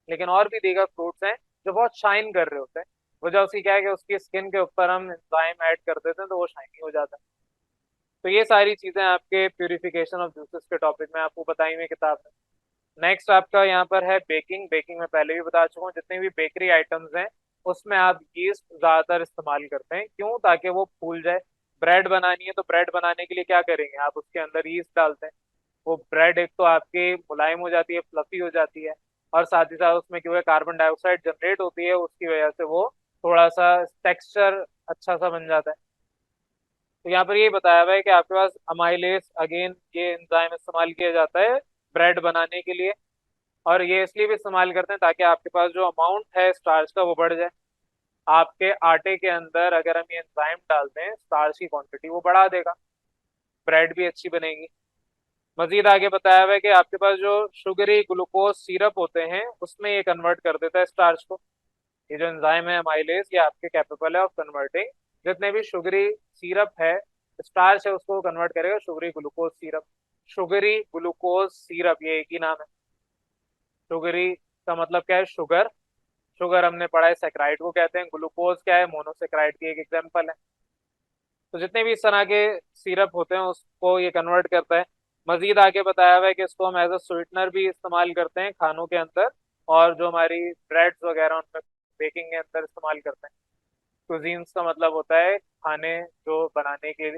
[SPEAKER 1] लेकिन और भी दीगर फ्रूट्स हैं जो बहुत शाइन कर रहे होते हैं। वजह उसकी क्या है कि उसकी स्किन के ऊपर हम एंजाइम ऐड कर देते हैं, तो वो शाइनी हो जाता है। तो ये सारी चीजें आपके प्यूरिफिकेशन ऑफ जूसेस के टॉपिक में आपको बताई हुई किताब में। नेक्स्ट आपका यहाँ पर है बेकिंग। बेकिंग में पहले भी बता चुका हूँ, जितने भी बेकरी आइटम्स हैं उसमें आप यीस्ट ज्यादातर इस्तेमाल करते हैं। क्यों? ताकि वो फूल जाए। ब्रेड बनानी है तो ब्रेड बनाने के लिए क्या करेंगे, आप उसके अंदर यीस्ट डालते हैं। वो ब्रेड एक तो आपकी मुलायम हो जाती है, फ्लफी हो जाती है, और साथ ही साथ उसमें क्योंकि कार्बन डाइऑक्साइड जनरेट होती है, उसकी वजह से वो थोड़ा सा टेक्सचर अच्छा सा बन जाता है। तो यहाँ पर ये बताया हुआ है कि आपके पास अमाइलेज, अगेन ये एंजाइम इस्तेमाल किया जाता है ब्रेड बनाने के लिए। और ये इसलिए भी इस्तेमाल करते हैं ताकि आपके पास जो अमाउंट है स्टार्च का वो बढ़ जाए। आपके आटे के अंदर अगर हम ये एंजाइम डालते हैं, स्टार्च की क्वांटिटी वो बढ़ा देगा, ब्रेड भी अच्छी बनेगी। मजीद आगे बताया हुआ है कि आपके पास जो शुगरी ग्लूकोज सिरप होते हैं, उसमें ये कन्वर्ट कर देता है स्टार्च को। ये जो एंजाइम है अमाइलेज, ये आपके कैपेबल है ऑफ कन्वर्टिंग जितने भी शुगरी सिरप है, स्टार्च है, उसको कन्वर्ट करेगा sugary glucose syrup. Sugary glucose syrup, ये एक ही नाम है। शुगरी का मतलब क्या है, शुगर। शुगर हमने पढ़ा है सैकराइड को कहते हैं, ग्लूकोज क्या है, मोनोसेक्राइड की एक एग्जांपल है। तो जितने भी इस तरह के सिरप होते हैं उसको ये कन्वर्ट करता है। मजीद आगे बताया हुआ है कि इसको हम एज अ स्वीटनर भी इस्तेमाल करते हैं खानों के अंदर, और जो हमारी ब्रेड्स वगैरह उनमें बेकिंग के अंदर इस्तेमाल करते हैं। कुजीन्स का मतलब होता है खाने जो बनाने के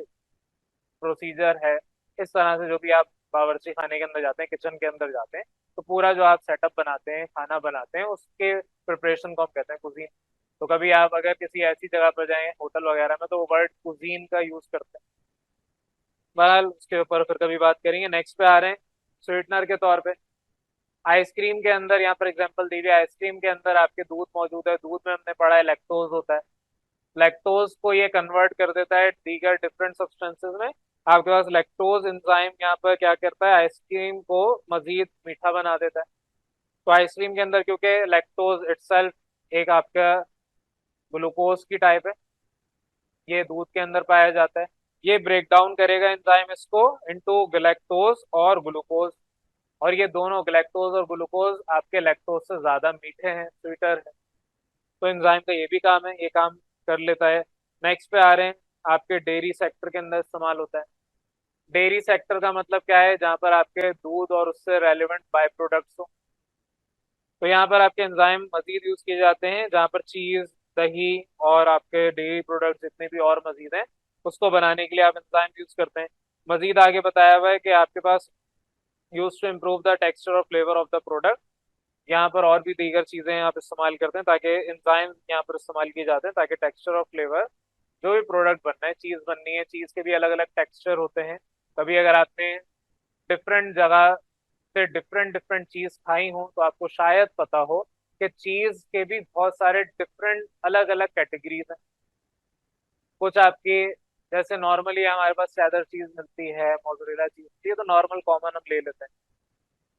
[SPEAKER 1] प्रोसीजर है। इस तरह से जो भी आप बावर्ची खाने के अंदर जाते हैं, किचन के अंदर जाते हैं, तो पूरा जो आप सेटअप बनाते हैं, खाना बनाते हैं, उसके प्रिपरेशन को हम कहते हैं कुजीन। तो कभी आप अगर किसी ऐसी जगह पर जाएं होटल वगैरह में, तो वो वर्ड कुजीन का यूज करते हैं। बहरहाल उसके ऊपर फिर कभी बात करेंगे। नेक्स्ट पे आ रहे हैं स्वीटनर के तौर पे। आइसक्रीम के अंदर यहाँ पर एग्जांपल दी हुई है, आइसक्रीम के अंदर आपके दूध मौजूद है। दूध में हमने पढ़ा है लैक्टोज होता है। लैक्टोज को ये कन्वर्ट कर देता है दीगर डिफरेंट सब्सटेंसेस में। आपके पास लैक्टोज एंजाइम यहाँ पर क्या करता है, आइसक्रीम को मजीद मीठा बना देता है। तो आइसक्रीम के अंदर क्योंकि लैक्टोज इटसेल्फ एक आपका ग्लूकोज की टाइप है, ये दूध के अंदर पाया जाता है। ये ब्रेक डाउन करेगा एंजाइम इसको इनटू ग्लैक्टोज और ग्लूकोज, और ये दोनों ग्लैक्टोज और ग्लूकोज आपके लैक्टोज से ज्यादा मीठे हैं, स्वीटर है। तो एंजाइम का ये भी काम है, ये काम कर लेता है। नेक्स्ट पे आ रहे हैं, आपके डेयरी सेक्टर के अंदर इस्तेमाल होता है। डेयरी सेक्टर का मतलब क्या है, जहाँ पर आपके दूध और उससे रेलिवेंट बाय प्रोडक्ट्स हो। तो यहाँ पर आपके एंजाइम मजीद यूज किए जाते हैं, जहाँ पर चीज, दही और आपके डेयरी प्रोडक्ट जितने भी और मजीद हैं, उसको बनाने के लिए आप एंजाइम यूज करते हैं। मजीद आगे बताया हुआ है कि आपके पास use to improve the texture और फ्लेवर ऑफ द प्रोडक्ट। यहाँ पर और भी दीगर चीजें आप इस्तेमाल करते हैं, ताकि एंजाइम यहाँ पर इस्तेमाल किए जाते हैं ताकि टेक्सचर और फ्लेवर, जो भी प्रोडक्ट बनना है, चीज बननी है, चीज के भी अलग अलग टेक्सचर होते हैं। कभी अगर आपने डिफरेंट जगह से डिफरेंट डिफरेंट चीज खाई हो, तो आपको शायद पता हो कि चीज के भी बहुत सारे डिफरेंट अलग अलग कैटेगरीज हैं। कुछ आपकी, जैसे नॉर्मली हमारे पास चेदर चीज मिलती है, मोज़रेला चीज मिलती है, तो नॉर्मल कॉमन हम ले लेते हैं।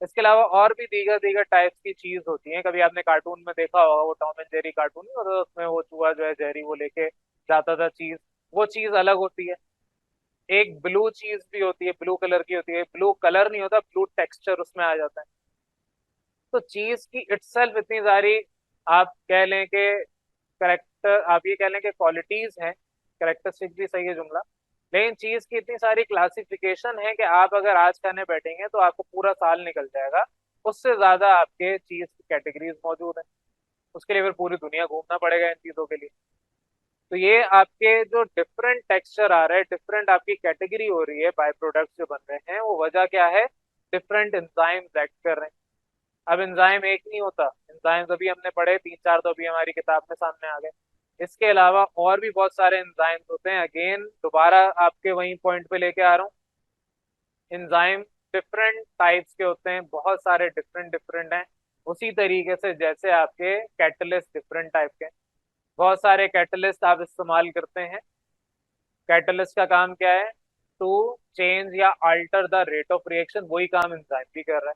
[SPEAKER 1] इसके अलावा और भी दीगर दीगर टाइप्स की चीज होती हैं। कभी आपने कार्टून में देखा होगा, वो टॉम एंड जेरी कार्टून नहीं होता, उसमें वो चूहा जो है जेरी वो लेके जाता था चीज, वो चीज अलग होती है। एक ब्लू चीज भी होती है, ब्लू कलर की होती है, ब्लू कलर नहीं होता, ब्लू टेक्सचर उसमें आ जाता है। तो चीज की इटसेल्फ इतनी सारी, आप कह लें कि करेक्टर, आप ये कह लें कि क्वालिटीज हैं, करेक्टरिस्टिक भी सही है जुमला, लेकिन चीज की इतनी सारी क्लासिफिकेशन है कि आप अगर आज खाने बैठेंगे तो आपको पूरा साल निकल जाएगा। उससे ज्यादा आपके चीज की कैटेगरीज मौजूद हैं। उसके लिए फिर पूरी दुनिया घूमना पड़ेगा इन चीजों के लिए। तो ये आपके जो डिफरेंट टेक्सचर आ रहा है, डिफरेंट आपकी कैटेगरी हो रही है, बाय प्रोडक्ट्स जो बन रहे हैं, वो वजह क्या है, डिफरेंट एंजाइम्स एक्ट कर रहे हैं। अब एंजाइम एक नहीं होता, एंजाइम्स अभी हमने पढ़े तीन चार, तो अभी हमारी किताब में सामने आ गए। इसके अलावा और भी बहुत सारे एंजाइम्स होते हैं। अगेन दोबारा आपके वही पॉइंट पे लेके आ रहा हूँ, एंजाइम डिफरेंट टाइप्स के होते हैं, बहुत सारे डिफरेंट डिफरेंट हैं। उसी तरीके से जैसे आपके कैटलिस्ट डिफरेंट टाइप के हैं, बहुत सारे कैटलिस्ट आप इस्तेमाल करते हैं। कैटलिस्ट का काम क्या है, टू चेंज या alter the rate of reaction, वही काम एंजाइम भी कर रहा है।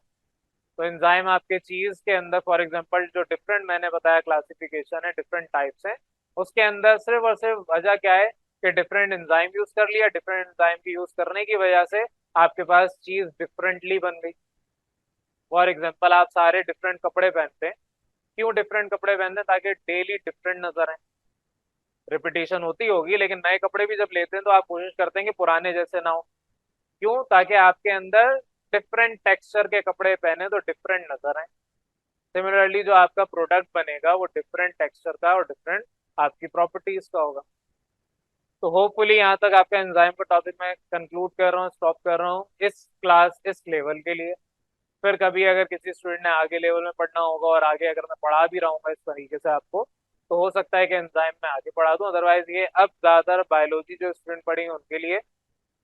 [SPEAKER 1] तो एंजाइम आपके चीज के अंदर, फॉर एग्जांपल जो डिफरेंट मैंने बताया क्लासिफिकेशन है, डिफरेंट टाइप्स हैं, उसके अंदर सिर्फ और सिर्फ वजह क्या है कि डिफरेंट एंजाइम यूज कर लिया, डिफरेंट एंजाइम की यूज करने की वजह से आपके पास चीज डिफरेंटली बन गई। फॉर एग्जांपल आप सारे डिफरेंट कपड़े पहनते हैं, क्यों डिफरेंट कपड़े पहनते हैं, ताकि डेली डिफरेंट नजर आए। रिपीटेशन होती होगी, लेकिन नए कपड़े भी जब लेते हैं तो आप कोशिश करते हैं कि पुराने जैसे ना हो। क्यों, ताकि आपके अंदर डिफरेंट टेक्सचर के कपड़े पहने तो डिफरेंट नजर आए। सिमिलरली जो आपका प्रोडक्ट बनेगा वो डिफरेंट टेक्सचर का और डिफरेंट आपकी प्रॉपर्टीज का होगा। तो होपफुली यहाँ तक आपका एंजाइम का टॉपिक मैं कंक्लूड कर रहा हूँ, स्टॉप कर रहा हूँ इस क्लास, इस लेवल के लिए। फिर कभी अगर किसी स्टूडेंट ने आगे लेवल में पढ़ना होगा, और आगे अगर मैं पढ़ा भी रहूंगा इस तरीके से आपको, तो हो सकता है कि एंजाइम में आगे पढ़ा दूं। अदरवाइज ये अब ज्यादातर बायोलॉजी जो स्टूडेंट पढ़ेंगे उनके लिए,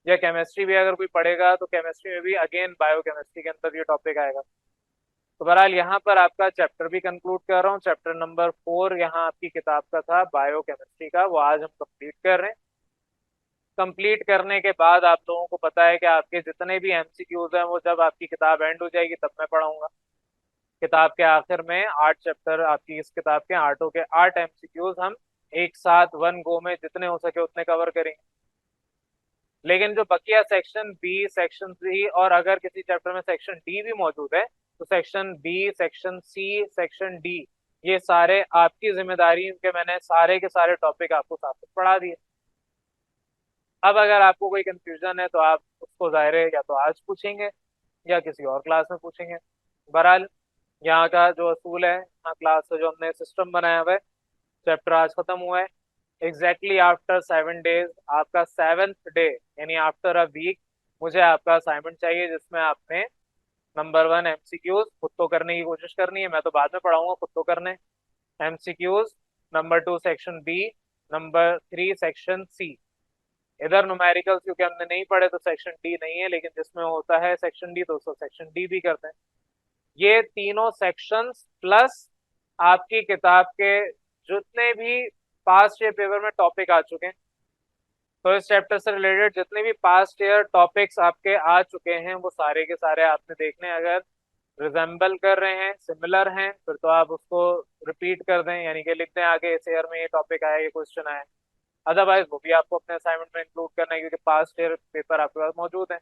[SPEAKER 1] या केमिस्ट्री भी अगर कोई पढ़ेगा तो केमिस्ट्री में भी अगेन बायोकेमिस्ट्री के अंदर ये टॉपिक आएगा। तो बहरहाल यहाँ पर आपका चैप्टर भी कंक्लूड कर रहा हूँ। चैप्टर नंबर 4 यहाँ आपकी किताब का था बायोकेमिस्ट्री का, वो आज हम कंप्लीट कर रहे हैं। कंप्लीट करने के बाद आप लोगों को पता है कि आपके जितने भी एमसीक्यूज हैं, वो जब आपकी किताब एंड हो जाएगी तब मैं पढ़ाऊंगा। किताब के आखिर में 8 चैप्टर, आपकी इस किताब के आठों के 8 एमसीक्यूज हम एक साथ वन गो में जितने हो सके उतने कवर करेंगे। लेकिन जो बकिया सेक्शन बी, सेक्शन सी, और अगर किसी चैप्टर में सेक्शन डी भी मौजूद है, तो section B, section C, section D, ये सारे आपकी जिम्मेदारी के, मैंने सारे के सारे टॉपिक आपको साथ साथ पढ़ा दिए। अब अगर आपको कोई कंफ्यूजन है तो आप उसको ज़ाहिर है या तो आज पूछेंगे या किसी और क्लास में पूछेंगे। बहरहाल यहाँ का जो असूल है, यहाँ क्लास का जो हमने सिस्टम बनाया हुआ है, चैप्टर आज खत्म हुआ है। एग्जैक्टली आफ्टर 7 डेज, आपका 7th डे यानी आफ्टर अ वीक, मुझे आपका असाइनमेंट चाहिए जिसमें आपने नंबर 1 एमसीक्यूज खुद तो करने की कोशिश करनी है, मैं तो बाद में पढ़ाऊंगा, खुद तो करने MCQs. Number 2 section B, number 3 section C. इधर न्यूमेरिकल्स क्योंकि हमने नहीं पढ़े तो सेक्शन डी नहीं है, लेकिन जिसमें होता है सेक्शन डी तो उसको सेक्शन डी भी करते हैं। ये तीनों सेक्शंस प्लस आपकी किताब के जितने भी पास्ट ईयर पेपर में टॉपिक आ चुके हैं, तो इस चैप्टर से रिलेटेड जितने भी पास्ट ईयर टॉपिक्स आपके आ चुके हैं वो सारे के सारे आपने देखने हैं। अगर रिजेंबल कर रहे हैं, सिमिलर हैं, फिर तो आप उसको रिपीट कर दें, यानी कि लिख दें आगे इस ईयर में ये टॉपिक आया, ये क्वेश्चन आया। अदरवाइज वो भी आपको अपने असाइनमेंट में इंक्लूड करना है क्योंकि पास्ट ईयर पेपर आपके पास मौजूद है।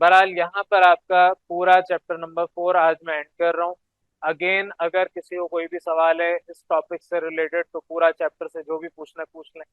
[SPEAKER 1] बहरहाल यहाँ पर आपका पूरा चैप्टर नंबर 4 आज मैं एंड कर रहा हूँ। अगेन अगर किसी को कोई भी सवाल है इस टॉपिक से रिलेटेड तो पूरा चैप्टर से जो भी पूछना है पूछ लें।